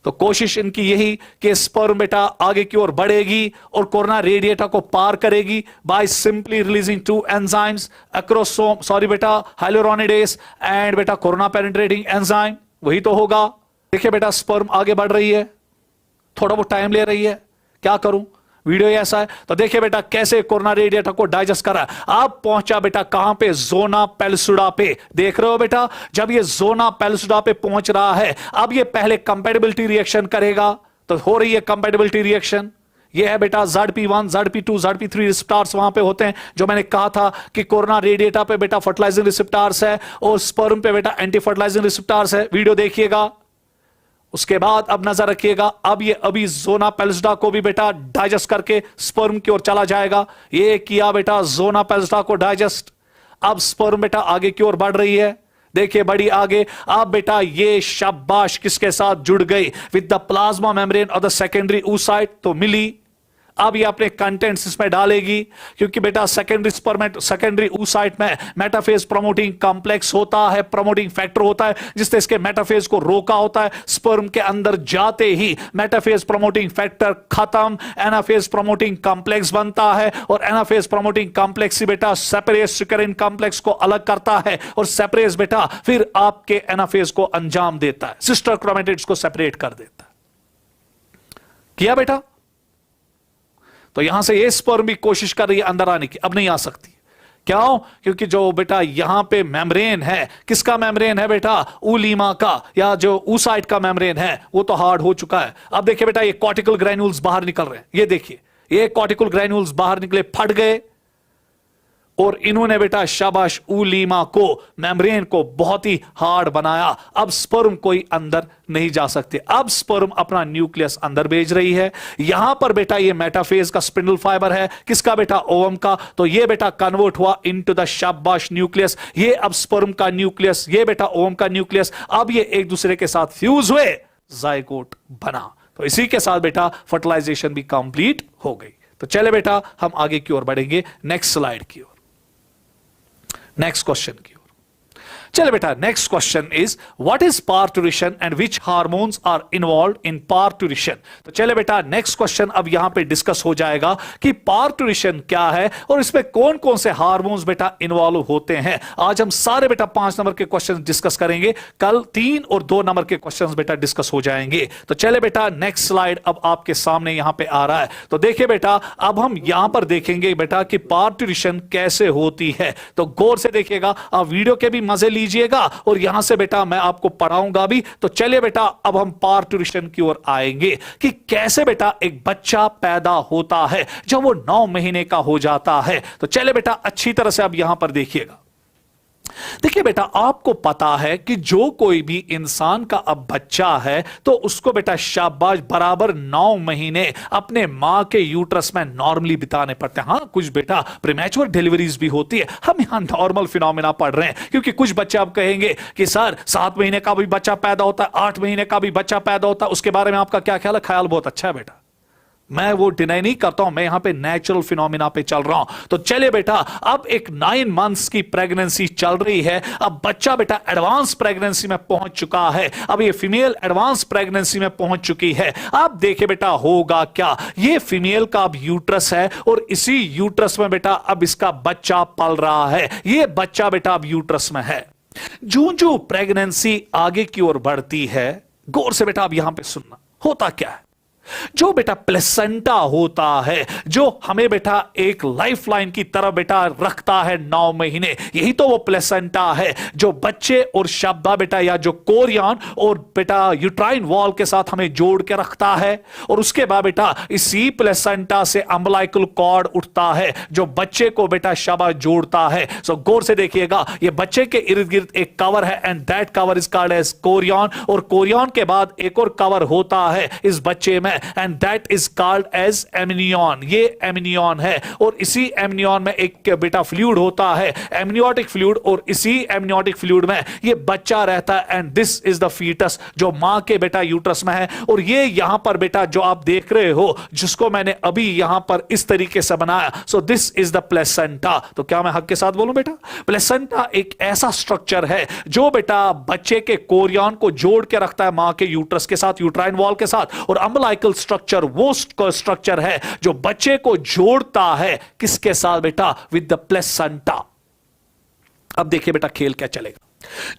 तो कोशिश इनकी यही कि स्पर्म बेटा आगे की ओर बढ़ेगी और कोरोना रेडिएटा को पार करेगी by simply releasing two enzymes acrosome, sorry बेटा हाइलुरोनिडेज एंड बेटा कोरोना पेनिट्रेटिंग एंजाइम, वही तो होगा। देखिए बेटा स्पर्म आगे बढ़ रही है, थोड़ा बहुत टाइम ले रही है, क्या करूं, वीडियो ऐसा है। तो देखिए बेटा कैसे कोरोना रेडिएटा को डाइजेस्ट कर रहा है। अब पहुंचा बेटा कहां पे? जोना पेलिसुडा पे। देख रहे हो बेटा जब ये जोना पेलिसुडा पे पहुंच रहा है, अब ये पहले कंपैटिबिलिटी रिएक्शन करेगा। तो हो रही है कंपैटिबिलिटी रिएक्शन, ये है बेटा ZP1, ZP2, ZP3 रिसेप्टर्स वहां पे होते हैं, जो मैंने कहा था कि कोरोना रेडिएटा पे बेटा फर्टिलाइजिंग रिसेप्टर्स है और स्पर्म पे बेटा एंटी फर्टिलाइजिंग रिसेप्टर्स है। वीडियो देखिएगा। उसके बाद अब नजर रखिएगा, अब ये अभी जोना पेल्सिडा को भी बेटा डाइजेस्ट करके स्पर्म की ओर चला जाएगा। ये किया बेटा जोना पेल्सिडा को डाइजेस्ट। अब स्पर्म बेटा आगे की ओर बढ़ रही है, देखिए बड़ी आगे। अब बेटा ये शाबाश किसके साथ जुड़ गई, विद द प्लाज्मा मेम्ब्रेन और द सेकेंडरी oocyte, तो मिली। अब ये अपने कंटेंट्स इसमें डालेगी, क्योंकि बेटा सेकेंडरी oocyte में मेटाफेज प्रमोटिंग कॉम्प्लेक्स होता है, प्रमोटिंग फैक्टर होता है, जिसने इसके मेटाफेज को रोका होता है। स्पर्म के अंदर जाते ही मेटाफेज प्रमोटिंग फैक्टर खत्म, एनाफेज प्रमोटिंग कॉम्प्लेक्स बनता है, और एनाफेज प्रमोटिंग कॉम्प्लेक्स ही बेटा सेपरेस सिकरिन कॉम्प्लेक्स को अलग करता है, और सेपरेस बेटा फिर आपके एनाफेज को अंजाम देता है, सिस्टर क्रोमेटिड्स को सेपरेट कर देता है। किया बेटा? तो यहां से ये स्पर्म भी कोशिश कर रही है अंदर आने की, अब नहीं आ सकती। क्यों? क्योंकि जो बेटा यहां पे मेम्ब्रेन है, किसका मेम्ब्रेन है बेटा, ऊलीमा का, या जो oocyte का मेम्ब्रेन है, वो तो हार्ड हो चुका है। अब देखिए बेटा ये कॉर्टिकल ग्रैन्यूल्स बाहर निकल रहे हैं, ये देखिए ये कॉर्टिकल ग्रैन्यूल्स बाहर निकले, फट गए, और इन्होंने बेटा शाबाश ऊलीमा को, मेम्ब्रेन को बहुत ही हार्ड बनाया। अब स्पर्म कोई अंदर नहीं जा सकते। अब स्पर्म अपना न्यूक्लियस अंदर भेज रही है। यहां पर बेटा ये मेटाफेज का स्पिंडल फाइबर है, किसका बेटा, ओवम का, तो ये बेटा कन्वर्ट हुआ इनटू द शाबाश न्यूक्लियस। ये अब स्पर्म का न्यूक्लियस, ये बेटा ओवम का न्यूक्लियस, अब ये एक दूसरे के साथ फ्यूज हुए, जाइगोट बना। तो इसी के साथ बेटा फर्टिलाइजेशन भी कंप्लीट हो गई। तो चले बेटा हम आगे की ओर बढ़ेंगे, नेक्स्ट स्लाइड की ओर, नेक्स्ट क्वेश्चन की ओर। चले बेटा next question is what is parturition and which hormones are involved in parturition. तो चले बेटा नेक्स्ट क्वेश्चन अब यहां पे डिस्कस हो जाएगा कि पार्टुरिशन क्या है और इसमें कौन कौन से हार्मोन्स बेटा इन्वॉल्व होते हैं। आज हम सारे बेटा 5 नंबर के क्वेश्चन डिस्कस करेंगे, कल 3 और 2 नंबर के क्वेश्चन बेटा डिस्कस हो जाएंगे। तो चले बेटा नेक्स्ट स्लाइड अब आपके सामने यहां पे आ रहा है। तो देखिए बेटा अब हम यहां पर देखेंगे बेटा कि पार्टुरिशन कैसे होती है। तो गौर से देखिएगा, आप वीडियो के भी मजे लीजिएगा और यहां से बेटा मैं आपको पढ़ाऊंगा भी। तो चलिए बेटा अब हम पार्टुरिशन की ओर आएंगे कि कैसे बेटा एक बच्चा पैदा होता है जब वो 9 महीने का हो जाता है। तो चलिए बेटा अच्छी तरह से अब यहां पर देखिएगा। देखिए बेटा आपको पता है कि जो कोई भी इंसान का अब बच्चा है तो उसको बेटा शाबाश बराबर 9 महीने अपने मां के यूट्रस में नॉर्मली बिताने पड़ते हैं। हां कुछ बेटा प्रीमैच्योर डिलीवरीज भी होती है, हम यहां नॉर्मल फिनोमेना पढ़ रहे हैं, क्योंकि कुछ बच्चे आप कहेंगे कि सर 7 महीने का भी बच्चा पैदा होता है, 8 महीने का भी बच्चा पैदा होता है, उसके बारे में आपका क्या ख्याल है? ख्याल बहुत अच्छा है बेटा, मैं वो डिनाई नहीं करता हूं, मैं यहां पे नेचुरल फिनोमिना पे चल रहा हूं। तो चलिए बेटा अब एक 9 मंथ्स की प्रेगनेंसी चल रही है, अब बच्चा बेटा एडवांस प्रेगनेंसी में पहुंच चुका है, अब ये फीमेल एडवांस प्रेगनेंसी में पहुंच चुकी है। अब देखिए बेटा होगा क्या, ये फीमेल का अब यूट्रस है और इसी यूट्रस में बेटा अब इसका बच्चा पल रहा है, ये बच्चा बेटा अब यूट्रस में है। जो प्रेगनेंसी आगे की ओर बढ़ती है, गौर से बेटा अब यहां पे सुनना, होता क्या है, जो बेटा प्लेसेंटा होता है, जो हमें बेटा एक लाइफ लाइन की तरह बेटा रखता है 9 महीने, यही तो वो प्लेसेंटा है जो बच्चे और शब्दा बेटा या जो कोरियन और बेटा यूट्राइन वॉल के साथ हमें जोड़ के रखता है। और उसके बाद बेटा इसी प्लेसेंटा से अम्बिलिकल कॉर्ड उठता है जो बच्चे को बेटा शाबा जोड़ता है। सो गौर से देखिएगा, ये बच्चे के इर्द गिर्द एक कवर है and that cover is called as chorion, और कोरियन के बाद एक और कवर होता है इस बच्चे में and that is called as amnion. ये एमनियन है और इसी एमनियन में एक बेटा फ्लूइड होता है, एमनियोटिक फ्लूइड, और इसी एमनियोटिक फ्लूइड में ये बच्चा रहता है and this is the fetus जो मां के बेटा यूट्रस में है। और ये यहां पर बेटा जो आप देख रहे हो, जिसको मैंने अभी यहां पर इस तरीके से बनाया, so this is the placenta. तो क्या मैं हक के साथ बोलूं बेटा, प्लेसेंटा एक ऐसा स्ट्रक्चर है जो बेटा बच्चे के कोरियन को जोड़ के रखता है मां के यूट्रस के साथ, यूट्राइन वॉल के साथ, और अम्बिलिकल स्ट्रक्चर वो स्ट्रक्चर है जो बच्चे को जोड़ता है किसके साथ बेटा, विद द प्लेसेंटा। अब देखिए बेटा खेल क्या चलेगा,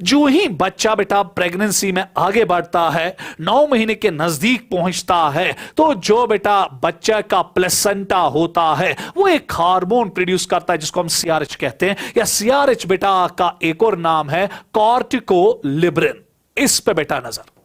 जो ही बच्चा बेटा प्रेगनेंसी में आगे बढ़ता है, 9 महीने के नजदीक पहुंचता है, तो जो बेटा बच्चा का प्लेसेंटा होता है वो एक हार्मोन प्रोड्यूस करता है जिसको हम सीआरएच कहते हैं, या सीआरएच बेटा का एक और नाम है कॉर्टिकोलिब्रिन। इस पे बेटा नजर।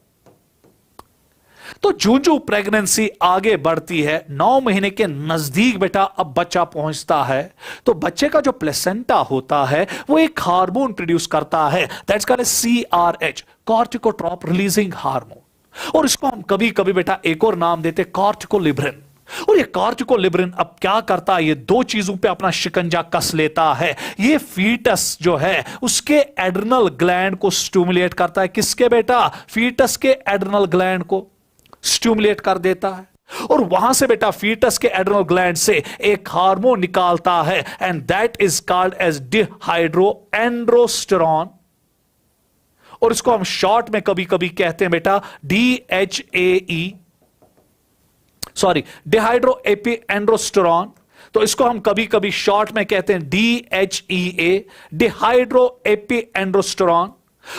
तो जो जो प्रेगनेंसी आगे बढ़ती है, 9 महीने के नजदीक बेटा अब बच्चा पहुंचता है, तो बच्चे का जो प्लेसेंटा होता है वो एक हार्मोन प्रोड्यूस करता है, that's called CRH, corticotrope releasing hormone. और इसको हम कभी कभी बेटा एक और नाम देते कॉर्टिकोलिब्रिन। और ये कॉर्टिकोलिब्रिन अब क्या करता है, ये दो चीजों पे अपना शिकंजा कस लेता है। ये फीटस जो है उसके एड्रिनल ग्लैंड को स्टिमुलेट करता है। किसके बेटा? फीटस के एड्रिनल ग्लैंड को स्टिमुलेट कर देता है। और वहां से बेटा फीटस के एड्रिनल ग्लैंड से एक हार्मोन निकालता है and that is called as dehydroandrosterone. और इसको हम शॉर्ट में कभी कभी कहते हैं बेटा DHAE, सॉरी डिहाइड्रो एपी एंड्रोस्टेरॉन। तो इसको हम कभी कभी शॉर्ट में कहते हैं DHEA, डिहाइड्रो एपी एंड्रोस्टेरॉन।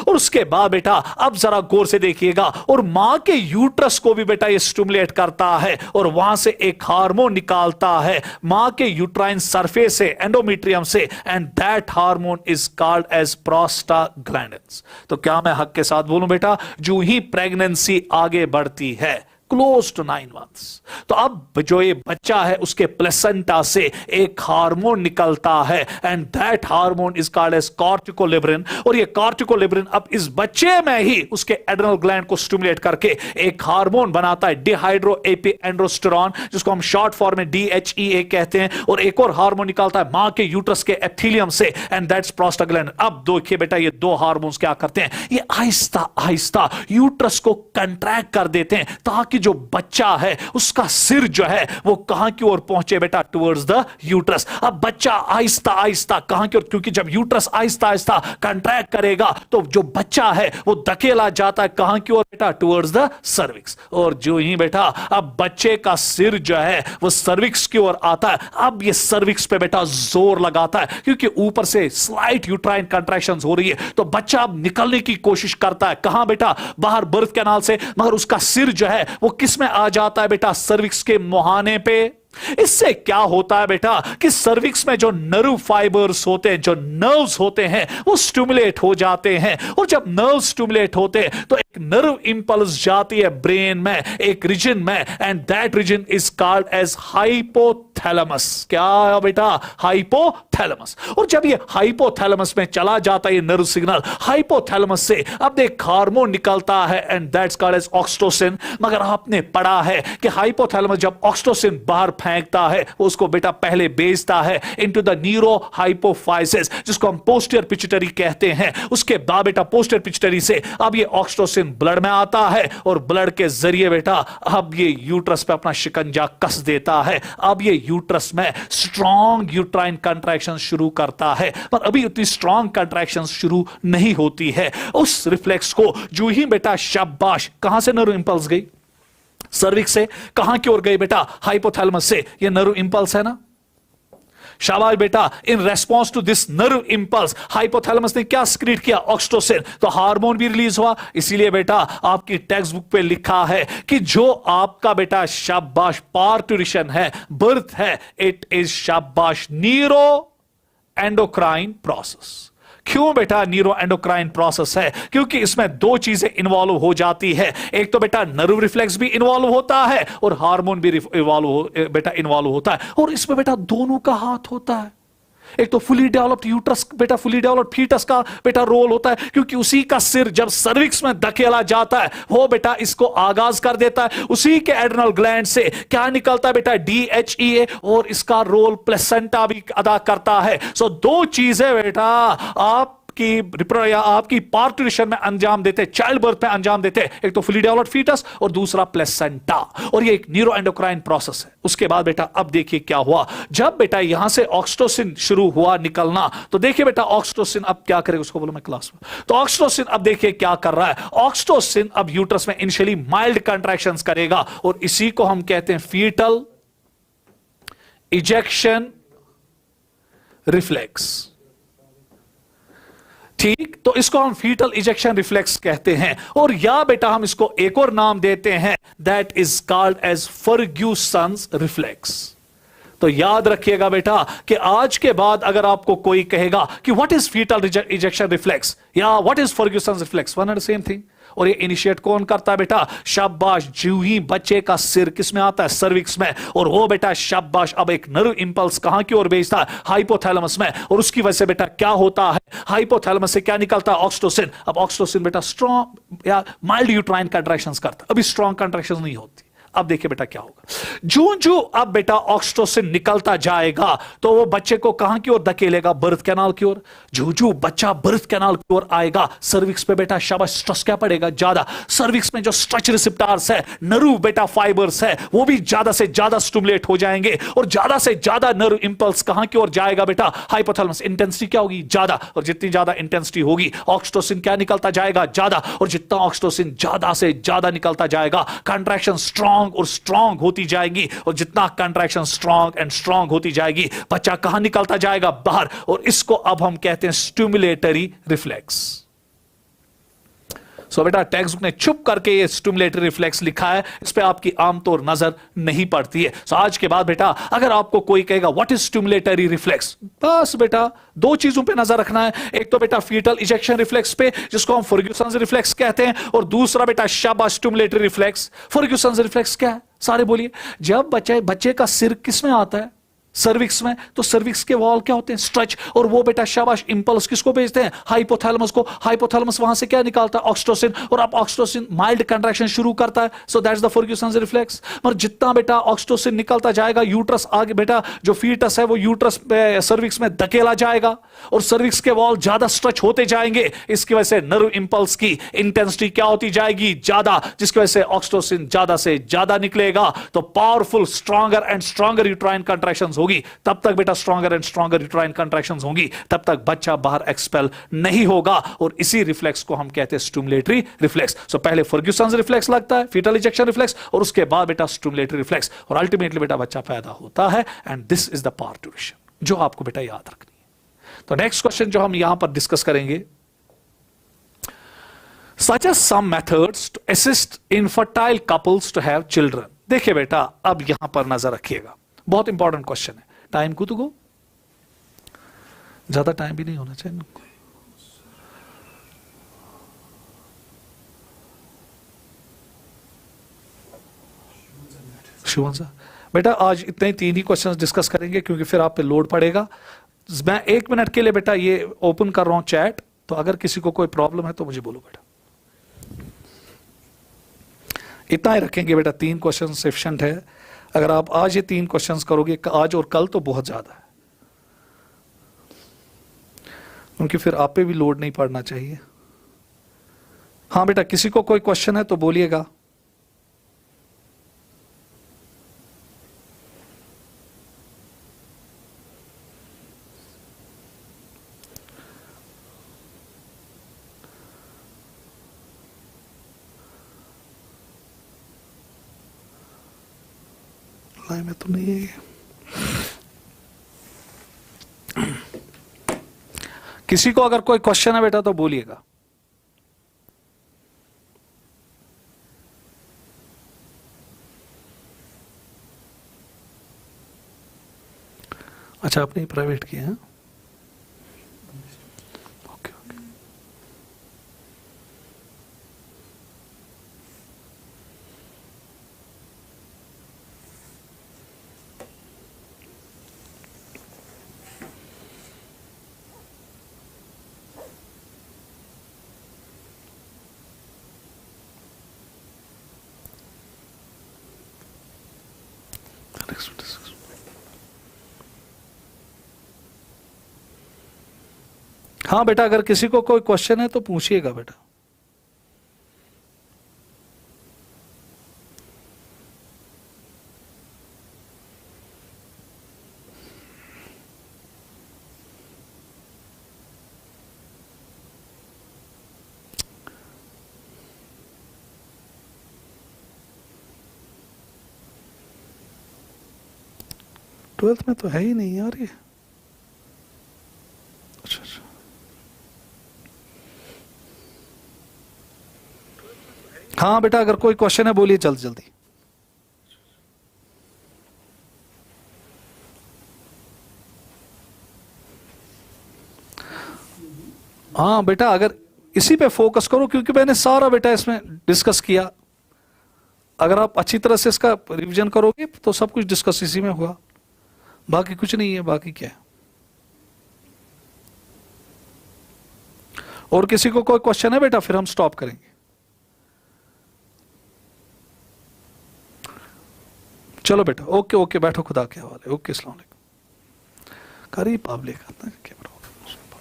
और उसके बाद बेटा अब जरा गौर से देखिएगा, और मां के यूट्रस को भी बेटा ये स्टिमुलेट करता है और वहां से एक हार्मोन निकालता है मां के यूट्राइन सरफेस से, एंडोमेट्रियम से, and that hormone is called as prostaglandins. तो क्या मैं हक के साथ बोलूं बेटा, जो ही प्रेगनेंसी आगे बढ़ती है क्लोज टू 9 मंथ्स, तो अब जो ये बच्चा है उसके प्लेसेंटा से एक हार्मोन निकलता है and that hormone is called as corticoliberin. और ये कॉर्टिकोलिब्रिन अब इस बच्चे में ही उसके एड्रिनल ग्लैंड को स्टिमुलेट करके एक हार्मोन बनाता है डिहाइड्रो एपी एंड्रोस्टेरॉन, जिसको हम शॉर्ट फॉर्म में DHEA कहते हैं। और एक और हार्मोन निकालता है मां के यूट्रस के एपिथेलियम से एंड दैट्स प्रोस्टाग्लैंडिन। अब देखिए बेटा ये दो हार्मोन्स क्या करते हैं, ये आहिस्ता आहिस्ता यूट्रस को कंट्रैक्ट कर देते हैं ताकि जो बच्चा है उसका सिर जो है वो कहां की ओर पहुंचे बेटा, टुवर्ड्स द यूट्रस। अब बच्चा आहिस्ता आहिस्ता कहां की ओर, क्योंकि जब यूट्रस आहिस्ता आहिस्ता कंट्रैक्ट करेगा तो जो बच्चा है वो धकेला जाता है कहां की ओर बेटा, टुवर्ड्स द सर्विक्स। और जो ही बेटा अब बच्चे का सिर जो है वो सर्विक्स की ओर आता है, अब ये सर्विक्स पे बेटा जोर लगाता है क्योंकि ऊपर से स्लाइट यूट्राइन कंट्रैक्शंस हो रही है। तो बच्चा अब निकलने की कोशिश करता है, कहां बेटा, बाहर बर्थ कैनाल से, मगर उसका सिर जो है वो किस में आ जाता है बेटा, सर्विक्स के मुहाने पे। इससे क्या होता है बेटा कि सर्विक्स में जो नर्व फाइबर्स होते हैं, जो नर्व्स होते हैं, वो स्टिमुलेट हो जाते हैं। और जब नर्व स्टिमुलेट होते हैं तो एक नर्व इंपल्स जाती है ब्रेन में, एक रीजन में, and that region is called as hypothalamus. क्या है बेटा, हाइपोथैलेमस। और जब ये हाइपोथैलेमस में चला जाता है ये नर्व सिग्नल, हाइपोथैलेमस से अब एक हार्मोन निकलता है and that's called as oxytocin. मगर आपने पढ़ा है कि हाइपोथैलेमस जब ऑक्सीटोसिन बाहर फेंकता है उसको बेटा पहले भेजता है इनटू द न्यूरो हाइपोफाइसिस, जिसको हम पोस्टीरियर पिट्यूटरी कहते हैं। उसके बाद बेटा पोस्टीरियर पिट्यूटरी से अब ये ऑक्सीटोसिन ब्लड में आता है और ब्लड के जरिए बेटा अब ये यूट्रस पे अपना शिकंजा कस देता है। अब ये यूट्रस में स्ट्रॉन्ग यूट्राइन कंट्रैक्शन शुरू करता है, पर अभी उतनी स्ट्रॉन्ग कंट्रैक्शन शुरू नहीं होती है। उस रिफ्लेक्स को जो ही बेटा शाबाश, कहां से नर्व इंपल्स गई, सर्विक्स से, कहां की ओर गई बेटा, हाइपोथैलेमस से। ये नर्व इंपल्स है ना, शाबाश बेटा। In response to this nerve impulse hypothalamus ने क्या स्क्रीट किया, ऑक्सीटोसिन, तो हार्मोन भी रिलीज हुआ। इसीलिए बेटा आपकी टेक्स्ट बुक पे लिखा है कि जो आपका बेटा शाबाश पार्टूरिशन है, बर्थ है, इट इज शाबाश न्यूरो एंडोक्राइन प्रोसेस। क्यों बेटा न्यूरो एंडोक्राइन प्रोसेस है, क्योंकि इसमें दो चीजें इन्वॉल्व हो जाती है। एक तो बेटा नर्व रिफ्लेक्स भी इन्वॉल्व होता है और हार्मोन भी इन्वॉल्व होता है। और इसमें बेटा दोनों का हाथ होता है। एक तो फुली डेवलप्ड यूट्रस बेटा, फुली डेवलप्ड फीटस का बेटा रोल होता है, क्योंकि उसी का सिर जब सर्विक्स में धकेला जाता है वो बेटा इसको आगाज कर देता है। उसी के एड्रिनल ग्लैंड से क्या निकलता है बेटा, DHEA, और इसका रोल प्लेसेंटा भी अदा करता है। सो दो चीजें बेटा आपकी पार्टूरिशन में अंजाम देते, चाइल्ड बर्थ में अंजाम देते, एक तो फुली डेवलप्ड फीटस और दूसरा प्लेसेंटा। और ये एक न्यूरो एंडोक्राइन प्रोसेस है। उसके बाद बेटा अब देखिए क्या हुआ, जब बेटा यहां से ऑक्सीटोसिन शुरू हुआ निकलना, तो देखिए बेटा ऑक्सीटोसिन अब क्या करेगा, उसको बोलो मैं क्लास में। तो ऑक्सीटोसिन अब देखिए क्या कर रहा है, ऑक्सीटोसिन अब यूट्रस में इनिशियली माइल्ड कंट्रैक्शंस करेगा और इसी को हम कहते हैं फीटल इजेक्शन रिफ्लेक्स। ठीक, तो इसको हम फीटल इजेक्शन रिफ्लेक्स कहते हैं। और या बेटा हम इसको एक और नाम देते हैं, that is called as Ferguson's reflex. तो याद रखिएगा बेटा कि आज के बाद अगर आपको कोई कहेगा कि what is fetal ejection reflex या what is Ferguson's reflex, one and same thing. और ये इनिशिएट कौन करता है बेटा? शाबाश, जो ही बच्चे का सिर किस में आता है? सर्विक्स में। और वो बेटा शाबाश अब एक नर्व इंपल्स कहां की ओर भेजता है? हाइपोथैलेमस में। और उसकी वजह से बेटा क्या होता है? हाइपोथैलेमस से क्या निकलता है? ऑक्सीटोसिन। अब ऑक्सीटोसिन बेटा स्ट्रॉन्ग या माइल्ड यूट्राइन कंट्रैक्शंस करता है, अभी स्ट्रॉन्ग कंट्रैक्शंस नहीं होती। अब देखिए बेटा क्या होगा, जो जो अब बेटा ऑक्सीटोसिन निकलता जाएगा तो वो बच्चे को कहां की ओर धकेलेगा? बर्थ कैनाल की ओर। जो जो बच्चा बर्थ कैनाल की ओर आएगा, सर्विक्स पे बेटा शाबाश स्ट्रेस क्या पड़ेगा? ज्यादा। सर्विक्स में जो स्ट्रेच रिसेप्टर्स है, नर्व बेटा फाइबर्स है, वो भी ज्यादा से ज्यादा स्टिमुलेट हो जाएंगे और ज्यादा से ज्यादा नर्व इंपल्स कहां की ओर जाएगा बेटा? हाइपोथैलेमस। इंटेंसिटी क्या होगी? ज्यादा। और जितनी ज्यादा इंटेंसिटी होगी ऑक्सीटोसिन क्या निकलता जाएगा? ज्यादा। और जितना ऑक्सीटोसिन ज्यादा से ज्यादा निकलता जाएगा, कंट्रैक्शन स्ट्रॉन्ग और स्ट्रॉन्ग होती जाएगी। और जितना कंट्रैक्शन स्ट्रॉन्ग एंड स्ट्रॉन्ग होती जाएगी, बच्चा कहां निकलता जाएगा? बाहर। और इसको अब हम कहते हैं स्टिमुलेटरी रिफ्लेक्स। सो बेटा टेक्स्ट बुक ने चुप करके ये स्टिमुलेटरी रिफ्लेक्स लिखा है, इस पे आपकी आमतौर नजर नहीं पड़ती है। सो आज के बाद बेटा अगर आपको कोई कहेगा व्हाट इज स्टिमुलेटरी रिफ्लेक्स, बस बेटा दो चीजों पे नजर रखना है। एक तो बेटा फीटल इजेक्शन रिफ्लेक्स पे जिसको हम फर्ग्यूसन्स रिफ्लेक्स कहते हैं, और दूसरा बेटा शाबाश स्टिमुलेटरी रिफ्लेक्स। फर्ग्यूसन्स रिफ्लेक्स क्या है? सारे बोलिए। जब बच्चे का सिर किस में आता है? सर्विक्स में। तो सर्विक्स के वॉल क्या होते हैं? स्ट्रेच। और वो बेटा शाबाश इंपल्स किसको भेजते हैं? हाइपोथैलेमस को। हाइपोथैलेमस वहां से क्या निकालता है? ऑक्सीटोसिन। और अब ऑक्सीटोसिन माइल्ड कंट्रैक्शन शुरू करता है। So that's the Ferguson's reflex. और जितना बेटा ऑक्सीटोसिन निकलता जाएगा, यूट्रस आगे बेटा जो फीटस है वो यूट्रस सर्विक्स में धकेला जाएगा और सर्विक्स के वॉल ज्यादा स्ट्रेच होते जाएंगे। इसकी वजह से नर्व इंपल्स की इंटेंसिटी क्या होती जाएगी? ज्यादा, जिसकी वजह से ऑक्सीटोसिन ज्यादा से ज्यादा निकलेगा। तो powerful stronger and stronger uterine contractions होगी। तब तक बेटा stronger and stronger uterine contractions होंगी, तब तक बच्चा बाहर एक्सपेल नहीं होगा। और इसी रिफ्लेक्स को हम कहते हैं स्टिमुलेटरी रिफ्लेक्स। सो पहले फर्ग्यूसन्स रिफ्लेक्स लगता है, फीटल इजेक्शन रिफ्लेक्स, और उसके बाद बेटा स्टिमुलेटरी रिफ्लेक्स, और अल्टीमेटली बेटा बच्चा पैदा होता है। And this is the part duration जो आपको बेटा याद रखनी है। तो नेक्स्ट क्वेश्चन जो हम यहां पर डिस्कस करेंगे, such as some methods to assist infertile couples to have children। देखिए बेटा अब यहां पर नजर रखिएगा, बहुत इंपॉर्टेंट क्वेश्चन है। टाइम को तो गो, ज्यादा टाइम भी नहीं होना चाहिए। शिवन सा बेटा आज इतने ही 3 ही क्वेश्चंस डिस्कस करेंगे क्योंकि फिर आप पे लोड पड़ेगा। मैं 1 मिनट के लिए बेटा ये ओपन कर रहा हूं चैट, तो अगर किसी को कोई प्रॉब्लम है तो मुझे बोलो बेटा। इतना ही रखेंगे बेटा, 3 क्वेश्चन सफिशिएंट है। अगर आप आज ये 3 क्वेश्चंस करोगे आज और कल तो बहुत ज्यादा है, क्योंकि फिर आप पे भी लोड नहीं पड़ना चाहिए। हाँ बेटा किसी को कोई क्वेश्चन है तो बोलिएगा। लाइन में तो नहीं है। किसी को अगर कोई क्वेश्चन है बेटा तो बोलिएगा। अच्छा आपने प्राइवेट किया है? Okay okay. हाँ बेटा अगर किसी को कोई क्वेश्चन है तो पूछिएगा बेटा। ट्वेल्थ में तो है ही नहीं यार ये। अच्छा अच्छा हाँ बेटा अगर कोई क्वेश्चन है बोलिए जल्दी जल्दी। हाँ बेटा, अगर इसी पे फोकस करो, क्योंकि मैंने सारा बेटा इसमें डिस्कस किया। अगर आप अच्छी तरह से इसका रिवीजन करोगे तो सब कुछ डिस्कस इसी में हुआ, बाकी कुछ नहीं है। बाकी क्या है? और किसी को कोई क्वेश्चन है बेटा? फिर हम स्टॉप करेंगे। चलो बेटा, ओके ओके, बैठो, खुदा के हवाले। ओके, अस्सलाम वालेकुम। करीब पब्लिक आता है क्या?